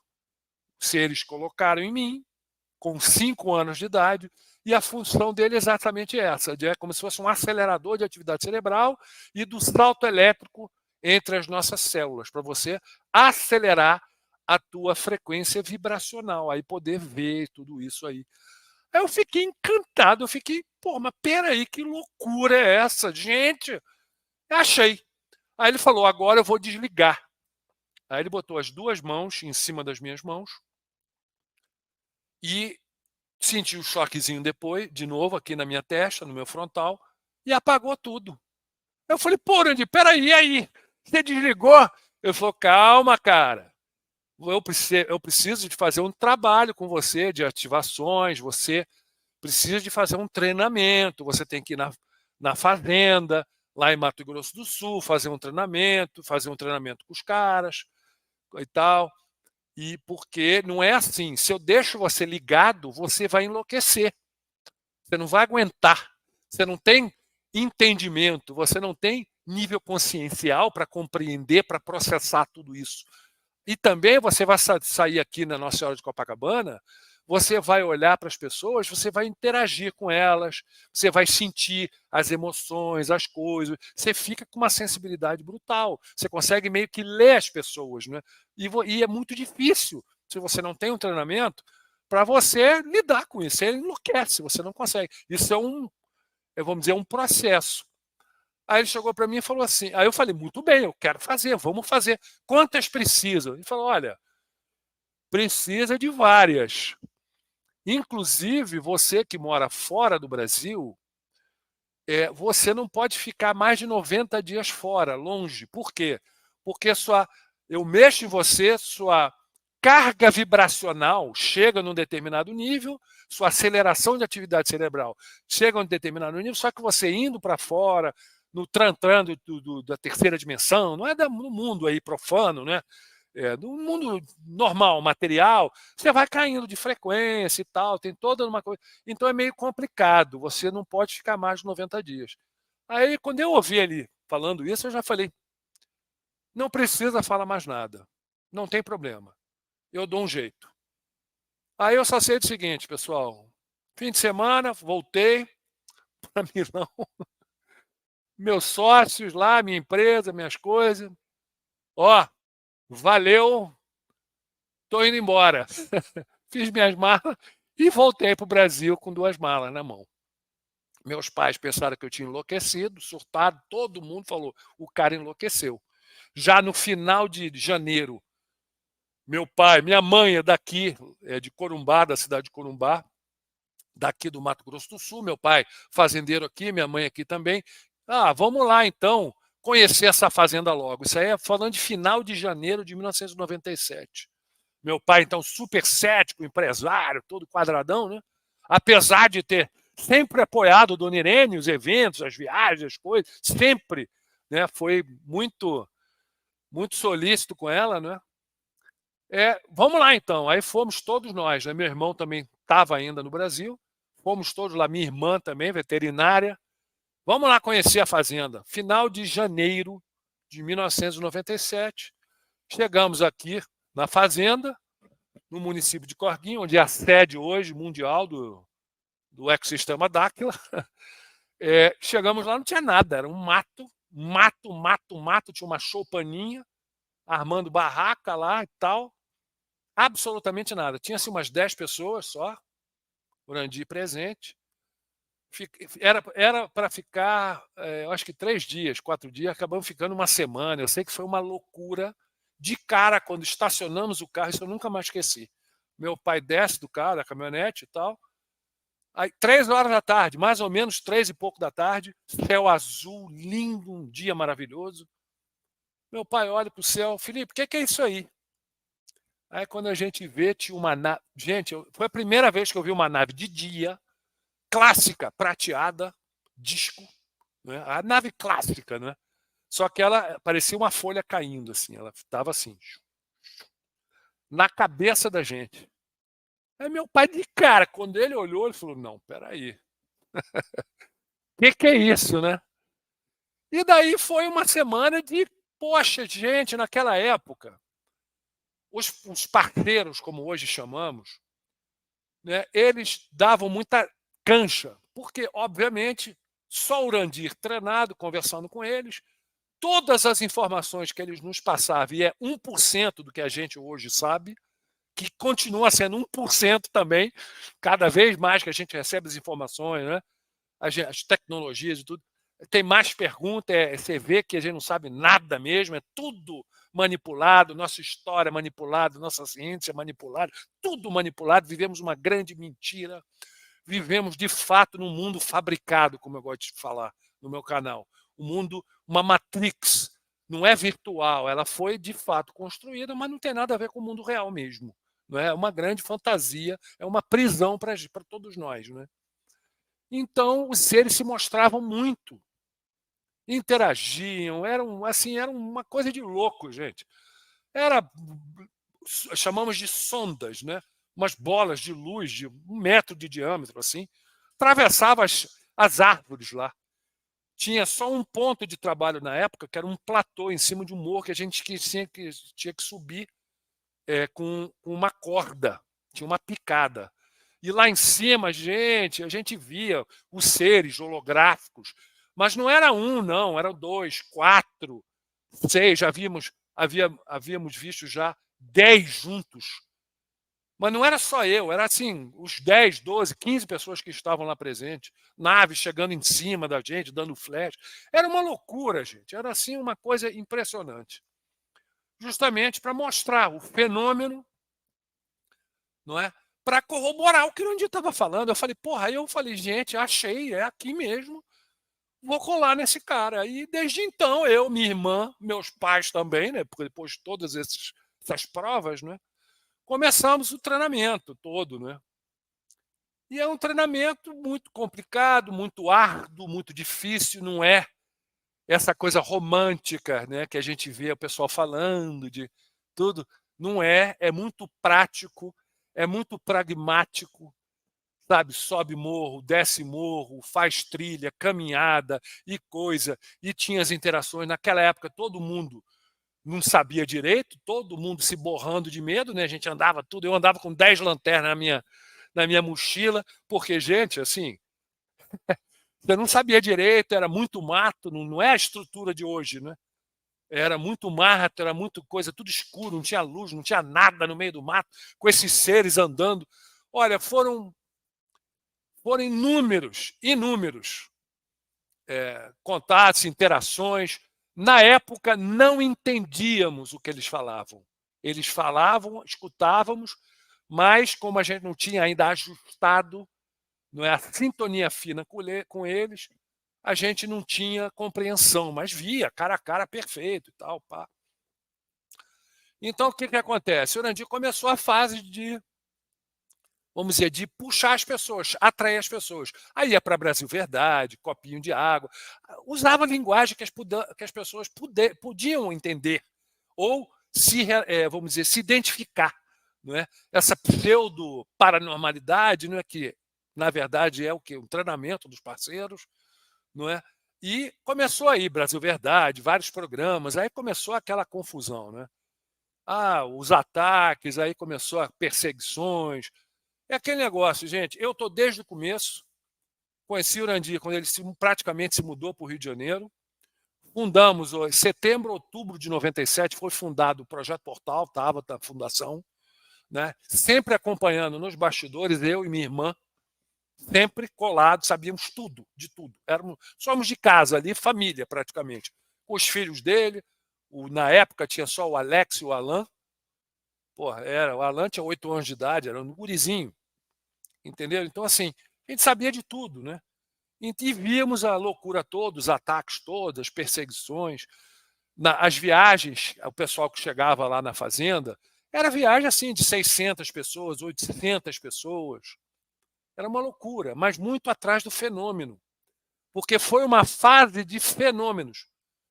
se eles colocaram em mim, com 5 anos de idade, e a função dele é exatamente essa, é como se fosse um acelerador de atividade cerebral e do salto elétrico entre as nossas células, para você acelerar a tua frequência vibracional, aí poder ver tudo isso aí. Aí eu fiquei encantado, eu fiquei, pô, mas peraí, que loucura é essa? Gente, achei. Aí ele falou, agora eu vou desligar. Aí ele botou as 2 mãos em cima das minhas mãos e senti um choquezinho depois, de novo, aqui na minha testa, no meu frontal, e apagou tudo. Eu falei, pô, Randy, peraí, e aí? Você desligou? Ele falou, calma, cara. Eu preciso de fazer um trabalho com você de ativações, você precisa de fazer um treinamento, você tem que ir na fazenda, lá em Mato Grosso do Sul, fazer um treinamento com os caras e tal. E porque não é assim, se eu deixo você ligado, você vai enlouquecer. Você não vai aguentar. Você não tem entendimento, você não tem nível consciencial para compreender, para processar tudo isso. E também você vai sair aqui na Nossa Senhora de Copacabana, você vai olhar para as pessoas, você vai interagir com elas, você vai sentir as emoções, as coisas, você fica com uma sensibilidade brutal, você consegue meio que ler as pessoas, né? E é muito difícil, se você não tem um treinamento, para você lidar com isso, você enlouquece, você não consegue. Isso vamos dizer, um processo. Aí ele chegou para mim e falou assim, aí eu falei, muito bem, eu quero fazer, vamos fazer. Quantas precisam? Ele falou, olha, precisa de várias. Inclusive, você que mora fora do Brasil, você não pode ficar mais de 90 dias fora, longe. Por quê? Porque eu mexo em você, sua carga vibracional chega num determinado nível, sua aceleração de atividade cerebral chega a um determinado nível, só que você indo para fora, no tran-tran da terceira dimensão, não é do mundo aí profano, né? Do mundo normal, material, você vai caindo de frequência e tal, tem toda uma coisa. Então é meio complicado, você não pode ficar mais de 90 dias. Aí, quando eu ouvi ele falando isso, eu já falei, não precisa falar mais nada, não tem problema, eu dou um jeito. Aí eu só sei o seguinte, pessoal, fim de semana, voltei para Milão, meus sócios lá, minha empresa, minhas coisas. Ó, valeu, tô indo embora. Fiz minhas malas e voltei para o Brasil com 2 malas na mão. Meus pais pensaram que eu tinha enlouquecido, surtado, todo mundo falou, o cara enlouqueceu. Já no final de janeiro, meu pai, minha mãe é daqui, é de Corumbá, da cidade de Corumbá, daqui do Mato Grosso do Sul, meu pai fazendeiro aqui, minha mãe aqui também. Ah, vamos lá então conhecer essa fazenda logo. Isso aí é falando de final de janeiro de 1997. Meu pai, então, super cético, empresário, todo quadradão, né? Apesar de ter sempre apoiado Dona Irene, os eventos, as viagens, as coisas, sempre, né? Foi muito solícito com ela, né? Vamos lá, então. Aí fomos todos nós, né? Meu irmão também estava ainda no Brasil. Fomos todos lá, minha irmã também, veterinária. Vamos lá conhecer a fazenda. Final de janeiro de 1997. Chegamos aqui na fazenda, no município de Corguinho, onde é a sede hoje mundial do ecossistema Dáquila. Chegamos lá, não tinha nada, era um mato, tinha uma choupaninha, armando barraca lá e tal. Absolutamente nada. Tinha-se umas 10 pessoas só, Urandi presente. Era para ficar, eu acho que 3 dias, 4 dias, acabamos ficando uma semana. Eu sei que foi uma loucura. De cara, quando estacionamos o carro, isso eu nunca mais esqueci. Meu pai desce do carro, da caminhonete e tal. Aí, 3 horas da tarde, mais ou menos 3 e pouco da tarde, céu azul, lindo, um dia maravilhoso. Meu pai olha para o céu, Felipe, o que é isso aí? Aí quando a gente vê, tinha uma nave. Gente, foi a primeira vez que eu vi uma nave de dia, clássica, prateada, disco, né? A nave clássica, né? Só que ela parecia uma folha caindo, assim, ela estava assim, na cabeça da gente. Aí meu pai, de cara, quando ele olhou, ele falou: não, peraí. O que é isso, né? E daí foi uma semana de, poxa, gente, naquela época, os parceiros, como hoje chamamos, né, eles davam muita cancha, porque, obviamente, só o Urandir treinado, conversando com eles, todas as informações que eles nos passavam, e é 1% do que a gente hoje sabe, que continua sendo 1% também, cada vez mais que a gente recebe as informações, né, as tecnologias e tudo, tem mais perguntas, você vê que a gente não sabe nada mesmo, é tudo manipulado, nossa história é manipulada, nossa ciência é manipulada, tudo manipulado, vivemos uma grande mentira, vivemos de fato num mundo fabricado, como eu gosto de falar no meu canal, um mundo, uma matrix, não é virtual, ela foi de fato construída, mas não tem nada a ver com o mundo real mesmo, não é uma grande fantasia, é uma prisão para todos nós, né? Então os seres se mostravam muito, interagiam, era uma coisa de louco, gente. Chamamos de sondas, né? Umas bolas de luz de 1 metro de diâmetro, assim, atravessava as árvores lá. Tinha só um ponto de trabalho na época, que era um platô em cima de um morro que a gente tinha que subir com uma corda, tinha uma picada. E lá em cima, gente, a gente via os seres holográficos, mas não era um, não, eram 2, 4, 6, havíamos visto já 10 juntos. Mas não era só eu, era assim, os 10, 12, 15 pessoas que estavam lá presentes, naves chegando em cima da gente, dando flash. Era uma loucura, gente, era assim uma coisa impressionante. Justamente para mostrar o fenômeno, não é? Para corroborar o que o Urandir estava falando. Eu falei, porra, aí eu falei, gente, achei, é aqui mesmo, vou colar nesse cara. E desde então, eu, minha irmã, meus pais também, né? Porque depois de todas essas provas, né? Começamos o treinamento todo, né? E é um treinamento muito complicado, muito árduo, muito difícil, não é essa coisa romântica, né, que a gente vê o pessoal falando de tudo, não é, é muito prático, é muito pragmático, sabe? Sobe morro, desce morro, faz trilha, caminhada e coisa, e tinha as interações. Naquela época todo mundo não sabia direito, todo mundo se borrando de medo, né? A gente andava tudo, eu andava com 10 lanternas na minha mochila, porque, gente, assim, Você não sabia direito, era muito mato, não é a estrutura de hoje, né? Era muito mato, era muito coisa, tudo escuro, não tinha luz, não tinha nada no meio do mato, com esses seres andando. Olha, foram inúmeros contatos, interações. Na época, não entendíamos o que eles falavam. Eles falavam, escutávamos, mas como a gente não tinha ainda ajustado, não é, a sintonia fina com eles, a gente não tinha compreensão, mas via cara a cara perfeito e tal. Pá. Então, o que acontece? O Urandir começou a fase de, vamos dizer, de puxar as pessoas, atrair as pessoas. Aí ia para Brasil Verdade, copinho de água, usava linguagem que as pessoas podiam entender, ou vamos dizer, se identificar. Não é? Essa pseudo-paranormalidade, não é, que, na verdade, é o quê? Um treinamento dos parceiros, não é? E começou aí, Brasil Verdade, vários programas, aí começou aquela confusão, né? Os ataques, aí começou as perseguições. É aquele negócio, gente. Eu estou desde o começo, conheci o Urandir quando ele praticamente se mudou para o Rio de Janeiro. Fundamos, em setembro, outubro de 97, foi fundado o Projeto Portal, estava na fundação, né? Sempre acompanhando nos bastidores, eu e minha irmã, sempre colados, sabíamos tudo, de tudo. Somos de casa ali, família praticamente. Com os filhos dele, na época tinha só o Alex e o Alan. Porra, o Alan tinha 8 anos de idade, era um gurizinho. Entendeu? Então, assim, a gente sabia de tudo, né? E víamos a loucura toda, os ataques todos, as perseguições, as viagens, o pessoal que chegava lá na fazenda, era viagem assim de 600 pessoas, 800 pessoas. Era uma loucura, mas muito atrás do fenômeno. Porque foi uma fase de fenômenos,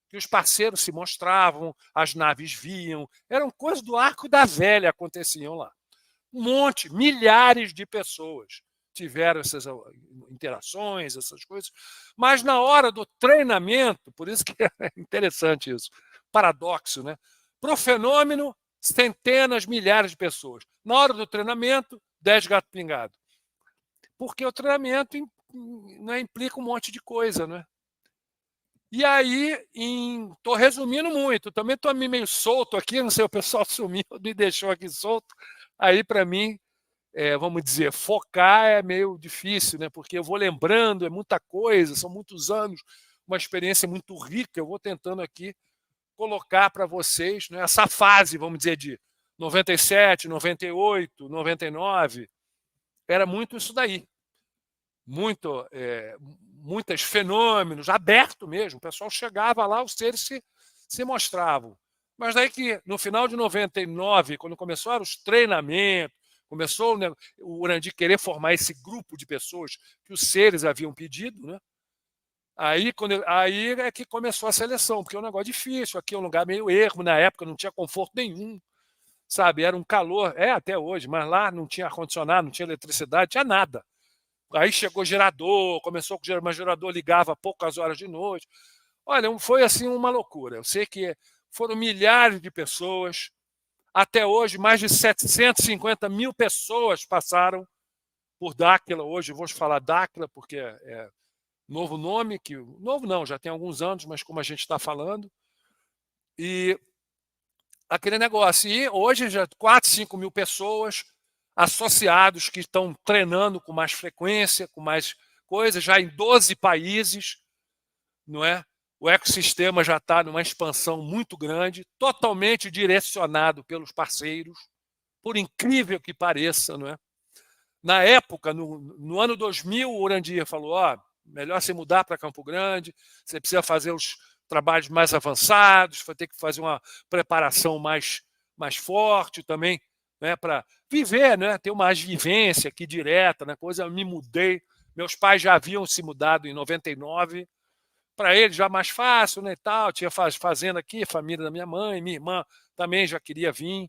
que os parceiros se mostravam, as naves viam, eram coisas do Arco da Velha aconteciam lá. Um monte, milhares de pessoas tiveram essas interações, essas coisas, mas na hora do treinamento, por isso que é interessante isso, paradoxo, né? Para o fenômeno, centenas, milhares de pessoas. Na hora do treinamento, 10 gatos pingados. Porque o treinamento implica um monte de coisa, né? E aí, estou resumindo muito, também estou meio solto aqui, não sei, o pessoal sumiu, me deixou aqui solto. Aí, para mim, vamos dizer, focar é meio difícil, né? Porque eu vou lembrando, é muita coisa, são muitos anos, uma experiência muito rica. Eu vou tentando aqui colocar para vocês, né, essa fase, vamos dizer, de 97, 98, 99, era muito isso daí. Muitos fenômenos, aberto mesmo. O pessoal chegava lá, os seres se mostravam. Mas daí que, no final de 99, quando começaram os treinamentos, começou o Urandir querer formar esse grupo de pessoas que os seres haviam pedido, né? Aí é que começou a seleção, porque é um negócio difícil, aqui é um lugar meio ermo, na época não tinha conforto nenhum, sabe? Era um calor, até hoje, mas lá não tinha ar-condicionado, não tinha eletricidade, não tinha nada. Aí chegou gerador, começou com o gerador, ligava a poucas horas de noite. Olha, foi assim uma loucura. Eu sei que foram milhares de pessoas. Até hoje, mais de 750 mil pessoas passaram por Dáquila. Hoje eu vou falar Dáquila porque é novo nome, novo não, já tem alguns anos, mas como a gente está falando. E aquele negócio. E hoje já 4, 5 mil pessoas associados que estão treinando com mais frequência, com mais coisas, já em 12 países, não é? O ecossistema já está numa expansão muito grande, totalmente direcionado pelos parceiros, por incrível que pareça, não é? Na época, no ano 2000, o Urandir falou: melhor você mudar para Campo Grande, você precisa fazer os trabalhos mais avançados, vai ter que fazer uma preparação mais forte também, né, para viver, né, ter uma vivência aqui direta, né, coisa. Eu me mudei, meus pais já haviam se mudado em 99, para eles já mais fácil, né, e tal, tinha fazenda aqui, família da minha mãe, minha irmã também já queria vir,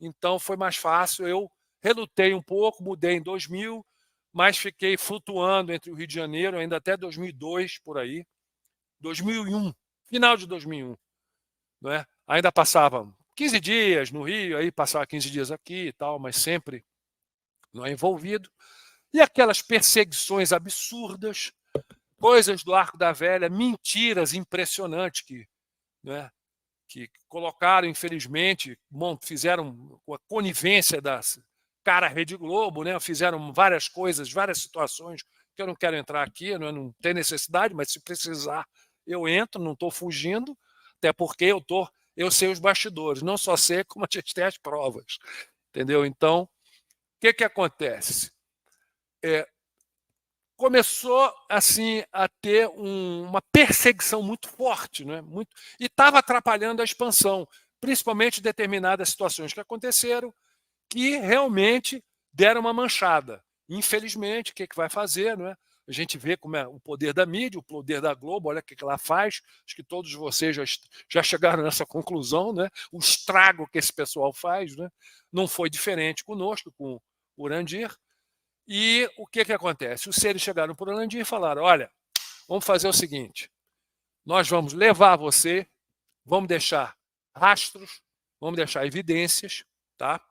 então foi mais fácil. Eu relutei um pouco, mudei em 2000, mas fiquei flutuando entre o Rio de Janeiro ainda até 2002, por aí, 2001, final de 2001, não é? Ainda passava 15 dias no Rio, aí passava 15 dias aqui e tal, mas sempre não é envolvido. E aquelas perseguições absurdas, coisas do Arco da Velha, mentiras impressionantes né, que colocaram, infelizmente, fizeram com a conivência da cara Rede Globo, né, fizeram várias coisas, várias situações que eu não quero entrar aqui, né, não tem necessidade, mas se precisar eu entro, não estou fugindo, até porque eu sei os bastidores, não só sei como a gente tem as provas, entendeu? Então, o que acontece? Começou assim a ter uma perseguição muito forte, né? E estava atrapalhando a expansão, principalmente determinadas situações que aconteceram que realmente deram uma manchada. Infelizmente, o que vai fazer? Não é? A gente vê como é o poder da mídia, o poder da Globo, olha o que ela faz. Acho que todos vocês já chegaram nessa conclusão, né? O estrago que esse pessoal faz, né? Não foi diferente conosco, com o Urandir. E o que acontece? Os seres chegaram para o Urandir e falaram: olha, vamos fazer o seguinte, nós vamos levar você, vamos deixar rastros, vamos deixar evidências, tá?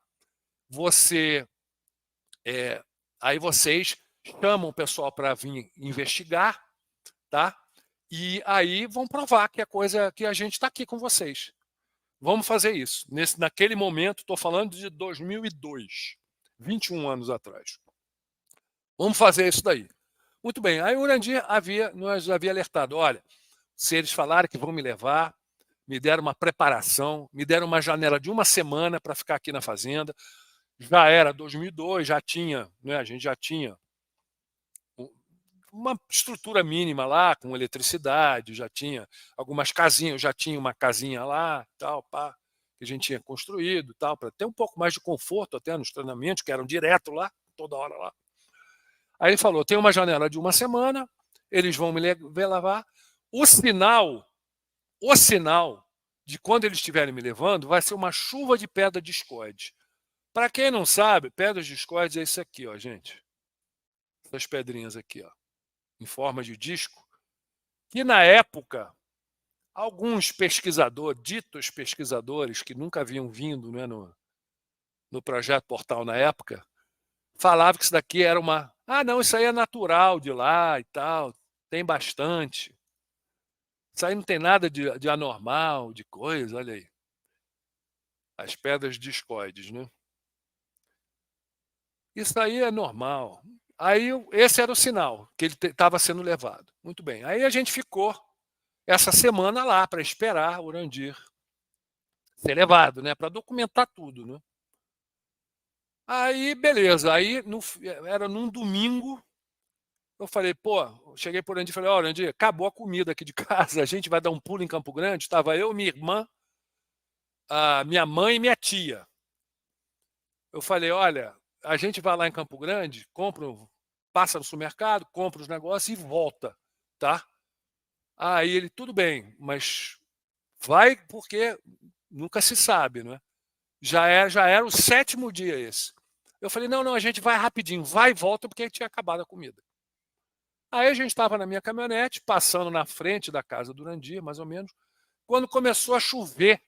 Aí vocês chamam o pessoal para vir investigar, tá? E aí vão provar que que a gente está aqui com vocês. Vamos fazer isso. Naquele momento, estou falando de 2002, 21 anos atrás. Vamos fazer isso daí. Muito bem. Aí o Urandir nos havia alertado: olha, se eles falaram que vão me levar, me deram uma preparação, me deram uma janela de uma semana para ficar aqui na fazenda. Já era 2002, já tinha, né, a gente já tinha uma estrutura mínima lá, com eletricidade, já tinha algumas casinhas, eu já tinha uma casinha lá, tal, pá, que a gente tinha construído, tal, para ter um pouco mais de conforto até nos treinamentos, que eram direto lá, toda hora lá. Aí ele falou: tem uma janela de uma semana, eles vão me levar. O sinal de quando eles estiverem me levando vai ser uma chuva de pedra discoide. Para quem não sabe, pedras discoides é isso aqui, ó, gente. Essas pedrinhas aqui, ó, em forma de disco, que na época alguns ditos pesquisadores que nunca haviam vindo, né, no projeto Portal na época, falavam que isso daqui era não, isso aí é natural de lá e tal, tem bastante. Isso aí não tem nada de anormal, de coisa, olha aí. As pedras discoides, né? Isso aí é normal. Aí esse era o sinal que ele estava sendo levado. Muito bem. Aí a gente ficou essa semana lá para esperar o Urandir ser levado, né? Para documentar tudo, né? Aí, beleza. Aí era num domingo. Eu falei, cheguei por Urandir e falei: ó, Urandir, acabou a comida aqui de casa, a gente vai dar um pulo em Campo Grande. Estava eu, minha irmã, a minha mãe e minha tia. Eu falei: olha, a gente vai lá em Campo Grande, passa no supermercado, compra os negócios e volta, tá? Aí ele: tudo bem, mas vai porque nunca se sabe, né? Já era o 7º dia esse. Eu falei: não, a gente vai rapidinho, vai e volta porque tinha acabado a comida. Aí a gente estava na minha caminhonete, passando na frente da casa do Urandir, mais ou menos, quando começou a chover,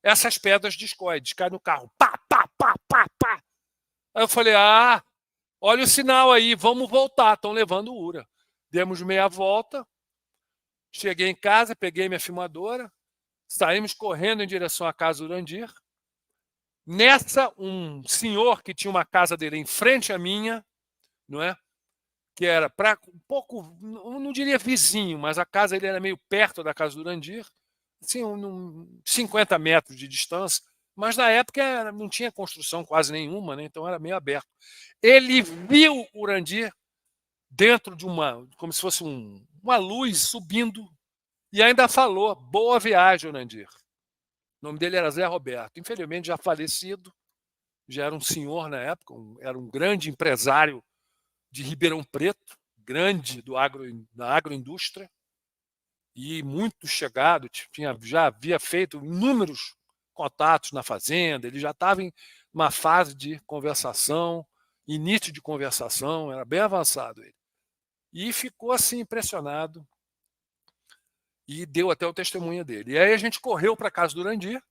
essas pedras discoides, caem no carro, pá, pá, pá, pá, pá. Aí eu falei: olha o sinal aí, vamos voltar, estão levando o Ura. Demos meia volta, cheguei em casa, peguei minha filmadora, saímos correndo em direção à casa do Urandir. Nessa, um senhor que tinha uma casa dele em frente à minha, não é? Que era um pouco, não diria vizinho, mas a casa ele era meio perto da casa do Urandir, assim, 50 metros de distância, mas na época não tinha construção quase nenhuma, né? Então era meio aberto. Ele viu o Urandir dentro de como se fosse uma luz subindo, e ainda falou: boa viagem, Urandir. O nome dele era Zé Roberto, infelizmente já falecido, já era um senhor na época, era um grande empresário de Ribeirão Preto, grande da agroindústria, e muito chegado, já havia feito inúmeros contatos na fazenda, ele já estava em uma fase de conversação, início de conversação, era bem avançado ele. E ficou assim impressionado e deu até o testemunho dele. E aí a gente correu para a casa do Urandir,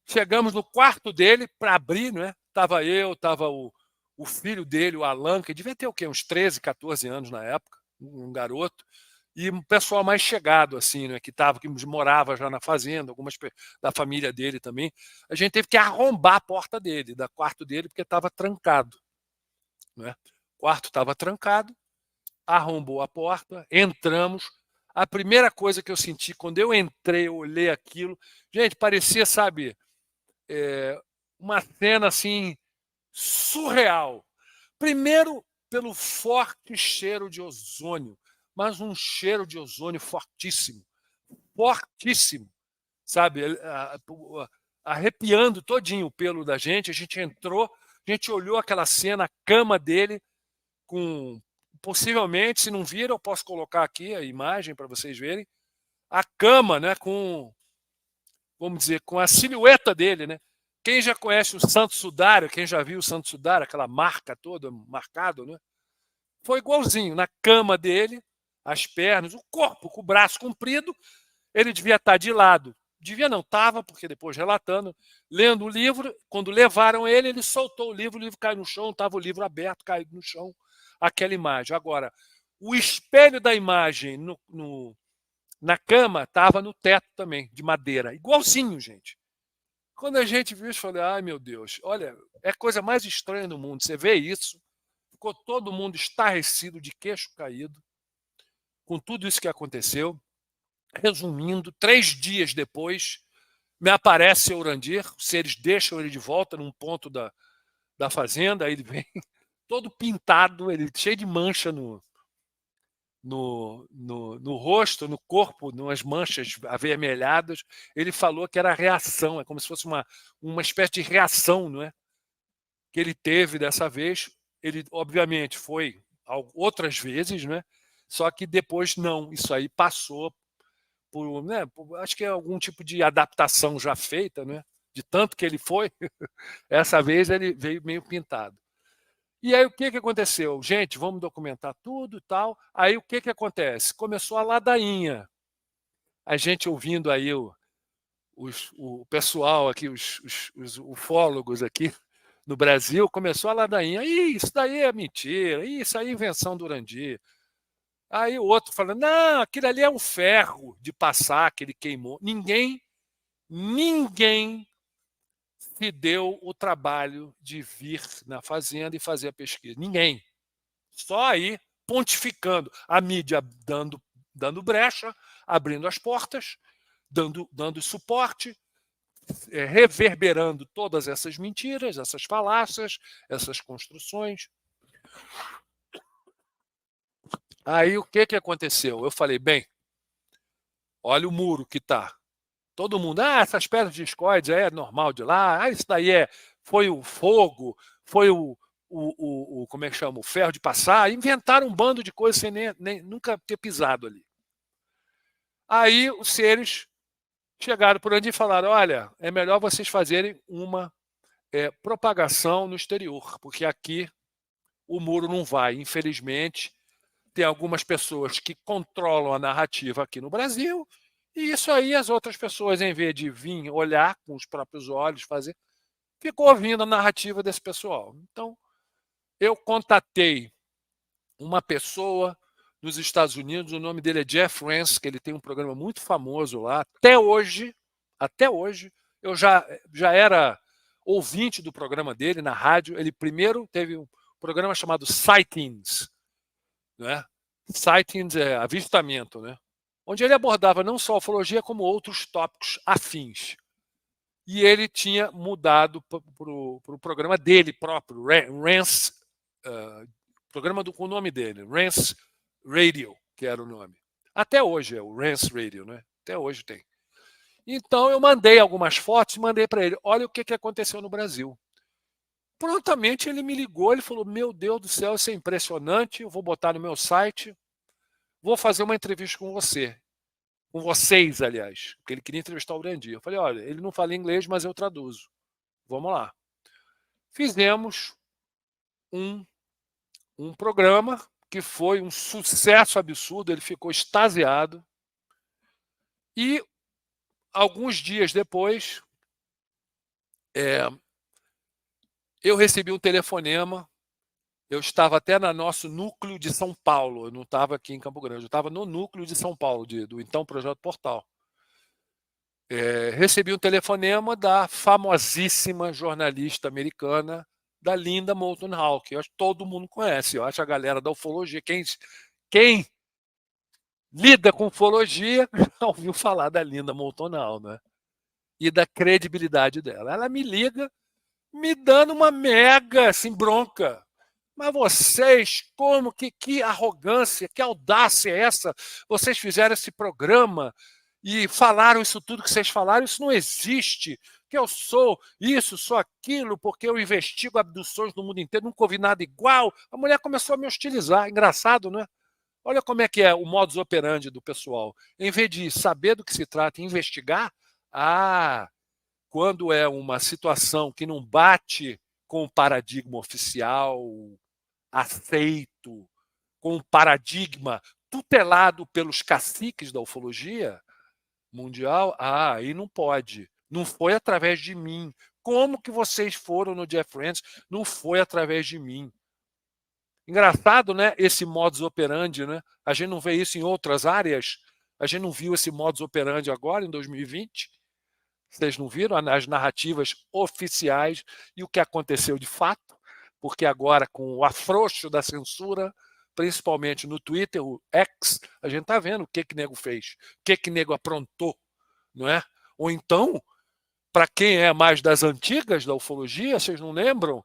chegamos no quarto dele para abrir, né? Estava o filho dele, o Alan, que devia ter o quê? Uns 13, 14 anos na época, um garoto, e um pessoal mais chegado, assim, né, que morava já na fazenda, algumas da família dele também. A gente teve que arrombar a porta dele, do quarto dele, porque estava trancado. Né? O quarto estava trancado, arrombou a porta, entramos. A primeira coisa que eu senti, quando eu entrei, eu olhei aquilo, gente, parecia, sabe, uma cena assim surreal. Primeiro, pelo forte cheiro de ozônio, mas um cheiro de ozônio fortíssimo, fortíssimo, sabe? Arrepiando todinho o pelo da gente. A gente entrou, a gente olhou aquela cena, a cama dele, com possivelmente, se não viram, eu posso colocar aqui a imagem para vocês verem, a cama, né, com, vamos dizer, com a silhueta dele, né? Quem já conhece o Santo Sudário, quem já viu o Santo Sudário, aquela marca toda, marcado, né? Foi igualzinho, na cama dele, as pernas, o corpo com o braço comprido, ele devia estar de lado. Devia não, estava, porque depois relatando, lendo o livro, quando levaram ele, ele soltou o livro caiu no chão, estava o livro aberto, caído no chão, aquela imagem. Agora, o espelho da imagem na cama estava no teto também, de madeira, igualzinho, gente. Quando a gente viu isso, eu falei, ai meu Deus, olha, é a coisa mais estranha do mundo. Você vê isso, ficou todo mundo estarrecido, de queixo caído, com tudo isso que aconteceu. Resumindo, 3 dias depois, me aparece o Urandir, se eles deixam ele de volta num ponto da fazenda, aí ele vem todo pintado, ele cheio de mancha no rosto, no corpo, umas manchas avermelhadas. Ele falou que era reação, é como se fosse uma espécie de reação, não é? Que ele teve dessa vez. Ele, obviamente, foi outras vezes, né? Só que depois não, isso aí passou por, né, acho que é algum tipo de adaptação já feita, né? De tanto que ele foi, essa vez ele veio meio pintado. E aí o que aconteceu? Gente, vamos documentar tudo e tal. Aí o que acontece? Começou a ladainha. A gente ouvindo aí o pessoal aqui, os ufólogos aqui no Brasil, começou a ladainha. Isso daí é mentira, isso aí é invenção do Urandir. Aí o outro falando, não, aquilo ali é um ferro de passar que ele queimou. Ninguém se deu o trabalho de vir na fazenda e fazer a pesquisa. Ninguém. Só aí pontificando, a mídia dando brecha, abrindo as portas, dando suporte, reverberando todas essas mentiras, essas falácias, essas construções. Aí o que aconteceu? Eu falei, bem, olha o muro que está. Todo mundo, essas pedras de discórdia é normal de lá, isso daí foi o fogo, foi como é que chama? O ferro de passar. Inventaram um bando de coisas sem nunca ter pisado ali. Aí os seres chegaram por onde e falaram, olha, é melhor vocês fazerem uma propagação no exterior, porque aqui o muro não vai. Infelizmente, tem algumas pessoas que controlam a narrativa aqui no Brasil, e isso aí as outras pessoas, em vez de vir olhar com os próprios olhos, fazer, ficou ouvindo a narrativa desse pessoal. Então, eu contatei uma pessoa nos Estados Unidos, o nome dele é Jeff Rense, que ele tem um programa muito famoso lá. Até hoje, eu já era ouvinte do programa dele na rádio. Ele primeiro teve um programa chamado Sightings, né? Sightings é avistamento, né? Onde ele abordava não só ufologia, como outros tópicos afins. E ele tinha mudado para o programa dele próprio, Rance, programa com o nome dele, Rance Radio, que era o nome. Até hoje é o Rance Radio, né? Até hoje tem. Então eu mandei algumas fotos e mandei para ele. Olha o que aconteceu no Brasil. Prontamente ele me ligou, ele falou, meu Deus do céu, isso é impressionante, eu vou botar no meu site, vou fazer uma entrevista com você. Com vocês, aliás, porque ele queria entrevistar o Urandir. Eu falei, olha, ele não fala inglês, mas eu traduzo. Vamos lá. Fizemos um programa que foi um sucesso absurdo, ele ficou extasiado. E alguns dias depois, eu recebi um telefonema Eu estava até no nosso núcleo de São Paulo, eu não estava aqui em Campo Grande, eu estava no núcleo de São Paulo, do então Projeto Portal. Recebi um telefonema da famosíssima jornalista americana, da Linda Moulton Howe, que eu acho que todo mundo conhece. Eu acho a galera da ufologia, quem lida com ufologia já ouviu falar da Linda Moulton Howe, né? E da credibilidade dela. Ela me liga, me dando uma mega assim, bronca. Mas vocês, que arrogância, que audácia é essa? Vocês fizeram esse programa e falaram isso tudo que vocês falaram, isso não existe. Que eu sou isso, sou aquilo, porque eu investigo abduções no mundo inteiro, nunca ouvi nada igual. A mulher começou a me hostilizar. Engraçado, né? Olha como é que é o modus operandi do pessoal. Em vez de saber do que se trata e investigar, quando é uma situação que não bate com o paradigma oficial, aceito, com o paradigma tutelado pelos caciques da ufologia mundial, aí não pode. Não foi através de mim. Como que vocês foram no Jeff Rense? Não foi através de mim. Engraçado, né? Esse modus operandi, né? A gente não vê isso em outras áreas. A gente não viu esse modus operandi agora, em 2020. Vocês não viram as narrativas oficiais e o que aconteceu de fato? Porque agora, com o afrouxo da censura, principalmente no Twitter, o X, a gente está vendo o que nego fez, o que nego aprontou, não é? Ou então, para quem é mais das antigas da ufologia, vocês não lembram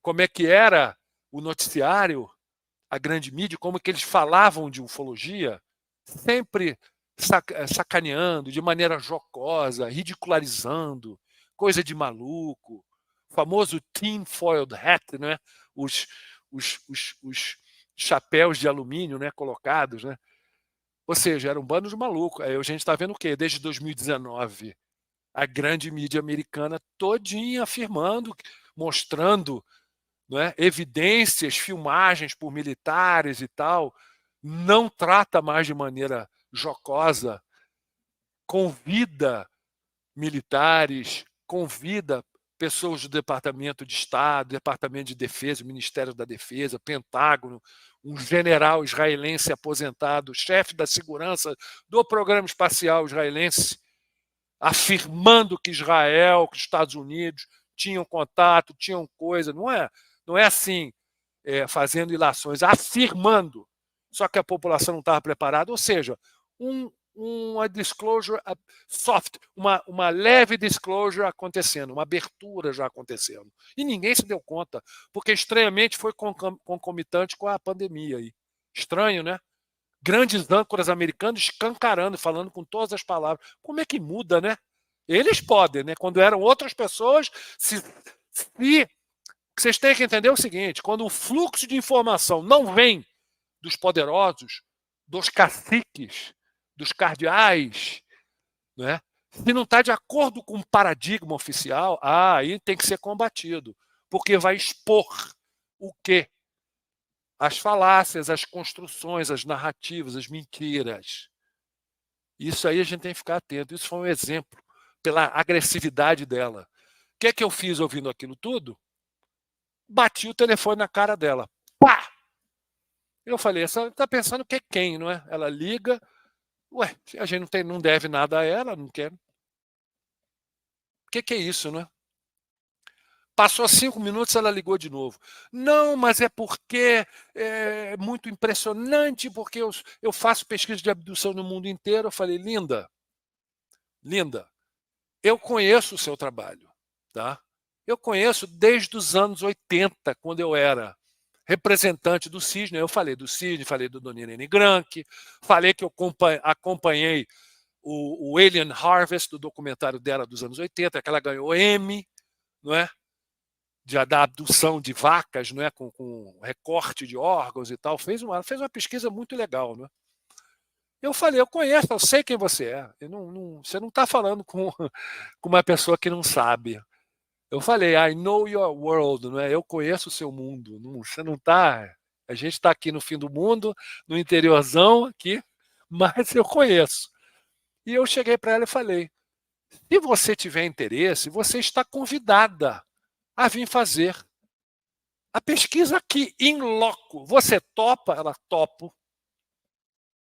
como é que era o noticiário, a grande mídia, como é que eles falavam de ufologia? Sempre sacaneando, de maneira jocosa, ridicularizando, coisa de maluco, o famoso tin-foiled hat, né? os chapéus de alumínio, né, colocados, né? Ou seja, era um bando de maluco. Aí a gente está vendo o quê? Desde 2019, a grande mídia americana todinha afirmando, mostrando, não é, evidências, filmagens por militares e tal, não trata mais de maneira jocosa, convida militares, convida pessoas do Departamento de Estado, Departamento de Defesa, Ministério da Defesa, Pentágono, um general israelense aposentado, chefe da segurança do programa espacial israelense, afirmando que Israel, que os Estados Unidos tinham contato, tinham coisa. Não é assim, fazendo ilações, afirmando. Só que a população não estava preparada. Ou seja, uma disclosure soft, uma leve disclosure acontecendo, uma abertura já acontecendo. E ninguém se deu conta, porque estranhamente foi concomitante com a pandemia aí. Estranho, né? Grandes âncoras americanos escancarando, falando com todas as palavras. Como é que muda, né? Eles podem, né? Quando eram outras pessoas, vocês têm que entender o seguinte: quando o fluxo de informação não vem dos poderosos, dos caciques, dos cardeais, né? Se não está de acordo com o paradigma oficial, aí tem que ser combatido, porque vai expor o quê? As falácias, as construções, as narrativas, as mentiras. Isso aí a gente tem que ficar atento. Isso foi um exemplo pela agressividade dela. O que é que eu fiz ouvindo aquilo tudo? Bati o telefone na cara dela. Pá! Eu falei, você está pensando que é quem, não é? Ela liga, ué, a gente não deve nada a ela, não quer. O que é isso, não é? Passou 5 minutos, ela ligou de novo. Não, mas é porque é muito impressionante, porque eu faço pesquisa de abdução no mundo inteiro. Eu falei, Linda, eu conheço o seu trabalho, tá? Eu conheço desde os anos 80, quando eu era representante do Cisne. Eu falei do Cisne, falei do Dona Irene Granke, falei que eu acompanhei o Alien Harvest, do documentário dela dos anos 80, que ela ganhou M, não é? Da abdução de vacas, não é? com recorte de órgãos e tal. Fez uma pesquisa muito legal. Não é? Eu falei, eu conheço, eu sei quem você é. Você não está falando com uma pessoa que não sabe. Eu falei, I know your world, não é? Eu conheço o seu mundo. Você não está. A gente está aqui no fim do mundo, no interiorzão aqui, mas eu conheço. E eu cheguei para ela e falei, se você tiver interesse, você está convidada a vir fazer A pesquisa aqui, in loco. Você topa? Ela topo.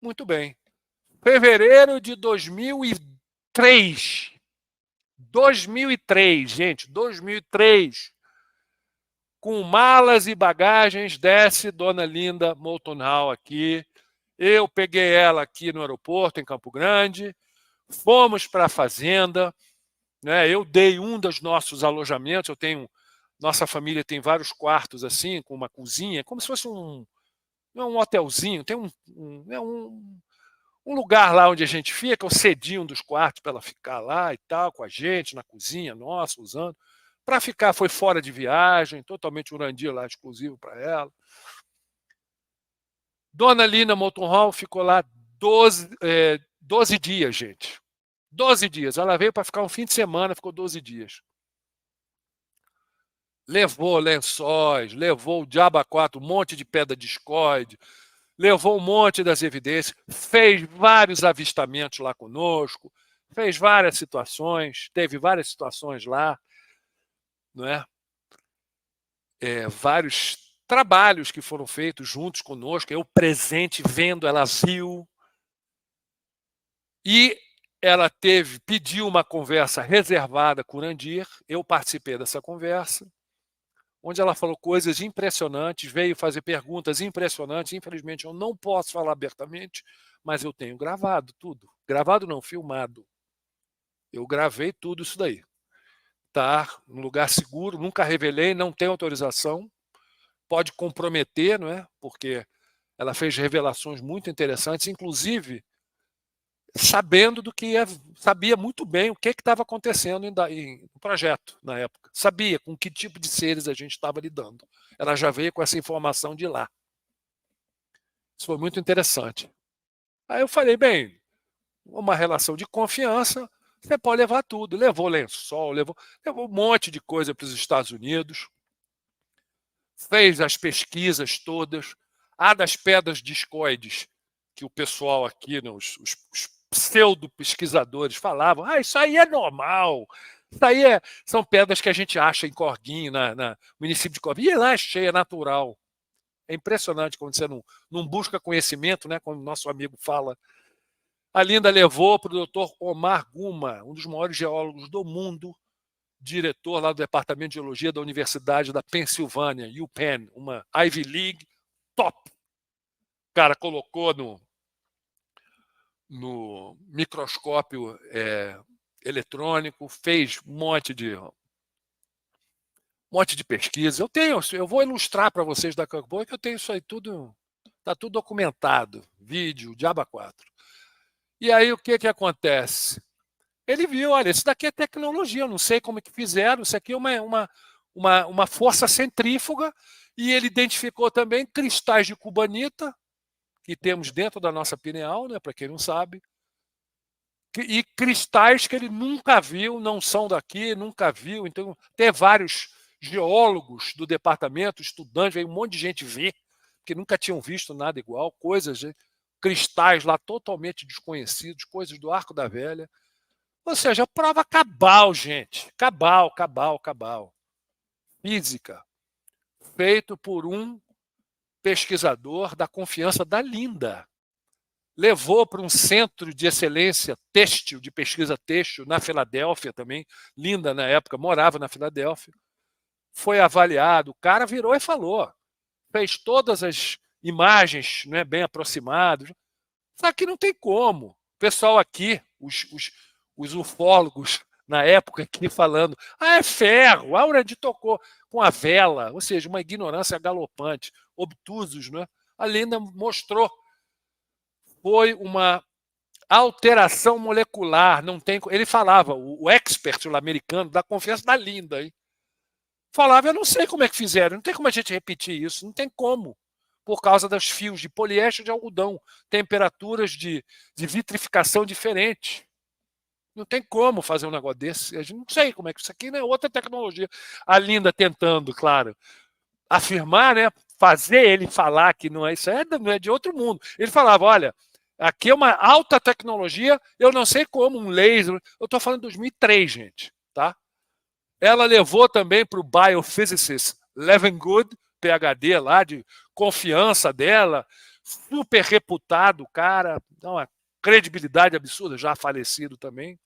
Muito bem. Fevereiro de 2003. 2003, gente. 2003. Com malas e bagagens, desce Dona Linda Moulton Howe aqui. Eu peguei ela aqui no aeroporto, em Campo Grande. Fomos para a fazenda. Né? Eu dei um dos nossos alojamentos. Nossa família tem vários quartos assim, com uma cozinha, como se fosse um hotelzinho. Tem um lugar lá onde a gente fica. Eu cedi um dos quartos para ela ficar lá e tal, com a gente, na cozinha nossa, usando. Para ficar, foi fora de viagem, totalmente Urandia lá, exclusivo para ela. Dona Linda Moulton Howe ficou lá 12 dias, gente. 12 dias. Ela veio para ficar um fim de semana, ficou 12 dias. Levou lençóis, levou o diabo 4, um monte de pedra discoide, levou um monte das evidências, fez vários avistamentos lá conosco, fez várias situações, teve várias situações lá, não é? Vários trabalhos que foram feitos juntos conosco, eu presente, vendo, ela viu. E ela pediu uma conversa reservada com o Urandir, eu participei dessa conversa, onde ela falou coisas impressionantes, veio fazer perguntas impressionantes. Infelizmente, eu não posso falar abertamente, mas eu tenho gravado tudo. Gravado não, filmado. Eu gravei tudo isso daí. Tá num lugar seguro, nunca revelei, não tenho autorização. Pode comprometer, não é? Porque ela fez revelações muito interessantes, inclusive sabendo sabia muito bem o que estava acontecendo no projeto na época. Sabia com que tipo de seres a gente estava lidando. Ela já veio com essa informação de lá. Isso foi muito interessante. Aí eu falei, bem, uma relação de confiança, você pode levar tudo. Levou lençol, levou um monte de coisa para os Estados Unidos, fez as pesquisas todas, das pedras discoides, que o pessoal aqui, os pseudo-pesquisadores falavam, isso aí é normal, isso aí são pedras que a gente acha em Corguinho, no município de Corguinho, e lá é cheia, é natural. É impressionante quando você não busca conhecimento, né, como o nosso amigo fala. A Linda levou para o Dr. Omar Guma, um dos maiores geólogos do mundo, diretor lá do Departamento de Geologia da Universidade da Pensilvânia, UPenn, uma Ivy League top. O cara colocou no microscópio eletrônico, fez um monte de pesquisa. Eu vou ilustrar para vocês daqui a pouco, que eu tenho isso aí tudo, está tudo documentado, vídeo, diabo 4. E aí o que acontece? Ele viu, olha, isso daqui é tecnologia, eu não sei como é que fizeram, isso aqui é uma força centrífuga, e ele identificou também cristais de cubanita, que temos dentro da nossa pineal, né, para quem não sabe, e cristais que ele nunca viu, não são daqui, nunca viu. Então, tem vários geólogos do departamento, estudantes, veio um monte de gente ver, que nunca tinham visto nada igual, cristais lá totalmente desconhecidos, coisas do Arco da Velha. Ou seja, prova cabal, gente. Cabal. Física. Feito por um pesquisador da confiança da Linda. Levou para um centro de excelência têxtil, de pesquisa têxtil, na Filadélfia também. Linda, na época, morava na Filadélfia. Foi avaliado. O cara virou e falou. Fez todas as imagens, né, bem aproximadas. Só que não tem como. O pessoal aqui, os ufólogos, na época aqui falando, é ferro, a Urandir tocou com a vela, ou seja, uma ignorância galopante, obtusos, né? A Linda mostrou. Foi uma alteração molecular, não tem. Ele falava, o expert americano, da confiança da Linda, hein? Falava, eu não sei como é que fizeram, não tem como a gente repetir isso, não tem como. Por causa dos fios de poliéster de algodão, temperaturas de vitrificação diferentes. Não tem como fazer um negócio desse. A gente não sei como é que isso aqui não é outra tecnologia. A Linda tentando, claro, afirmar, né, fazer ele falar que não é isso, não é de outro mundo. Ele falava, olha, aqui é uma alta tecnologia, eu não sei como, um laser. Eu estou falando de 2003, gente. Tá? Ela levou também para o biophysicist Levengood, PhD lá, de confiança dela, super reputado, cara, uma credibilidade absurda, já falecido também.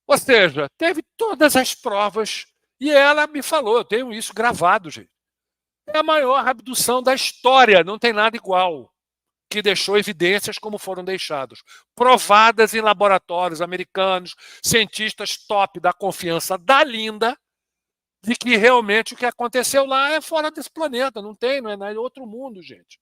Ou seja, teve todas as provas e ela me falou, eu tenho isso gravado, gente. É a maior abdução da história, não tem nada igual, que deixou evidências como foram deixados, provadas em laboratórios americanos, cientistas top da confiança da Linda, de que realmente o que aconteceu lá é fora desse planeta, não é outro mundo, gente.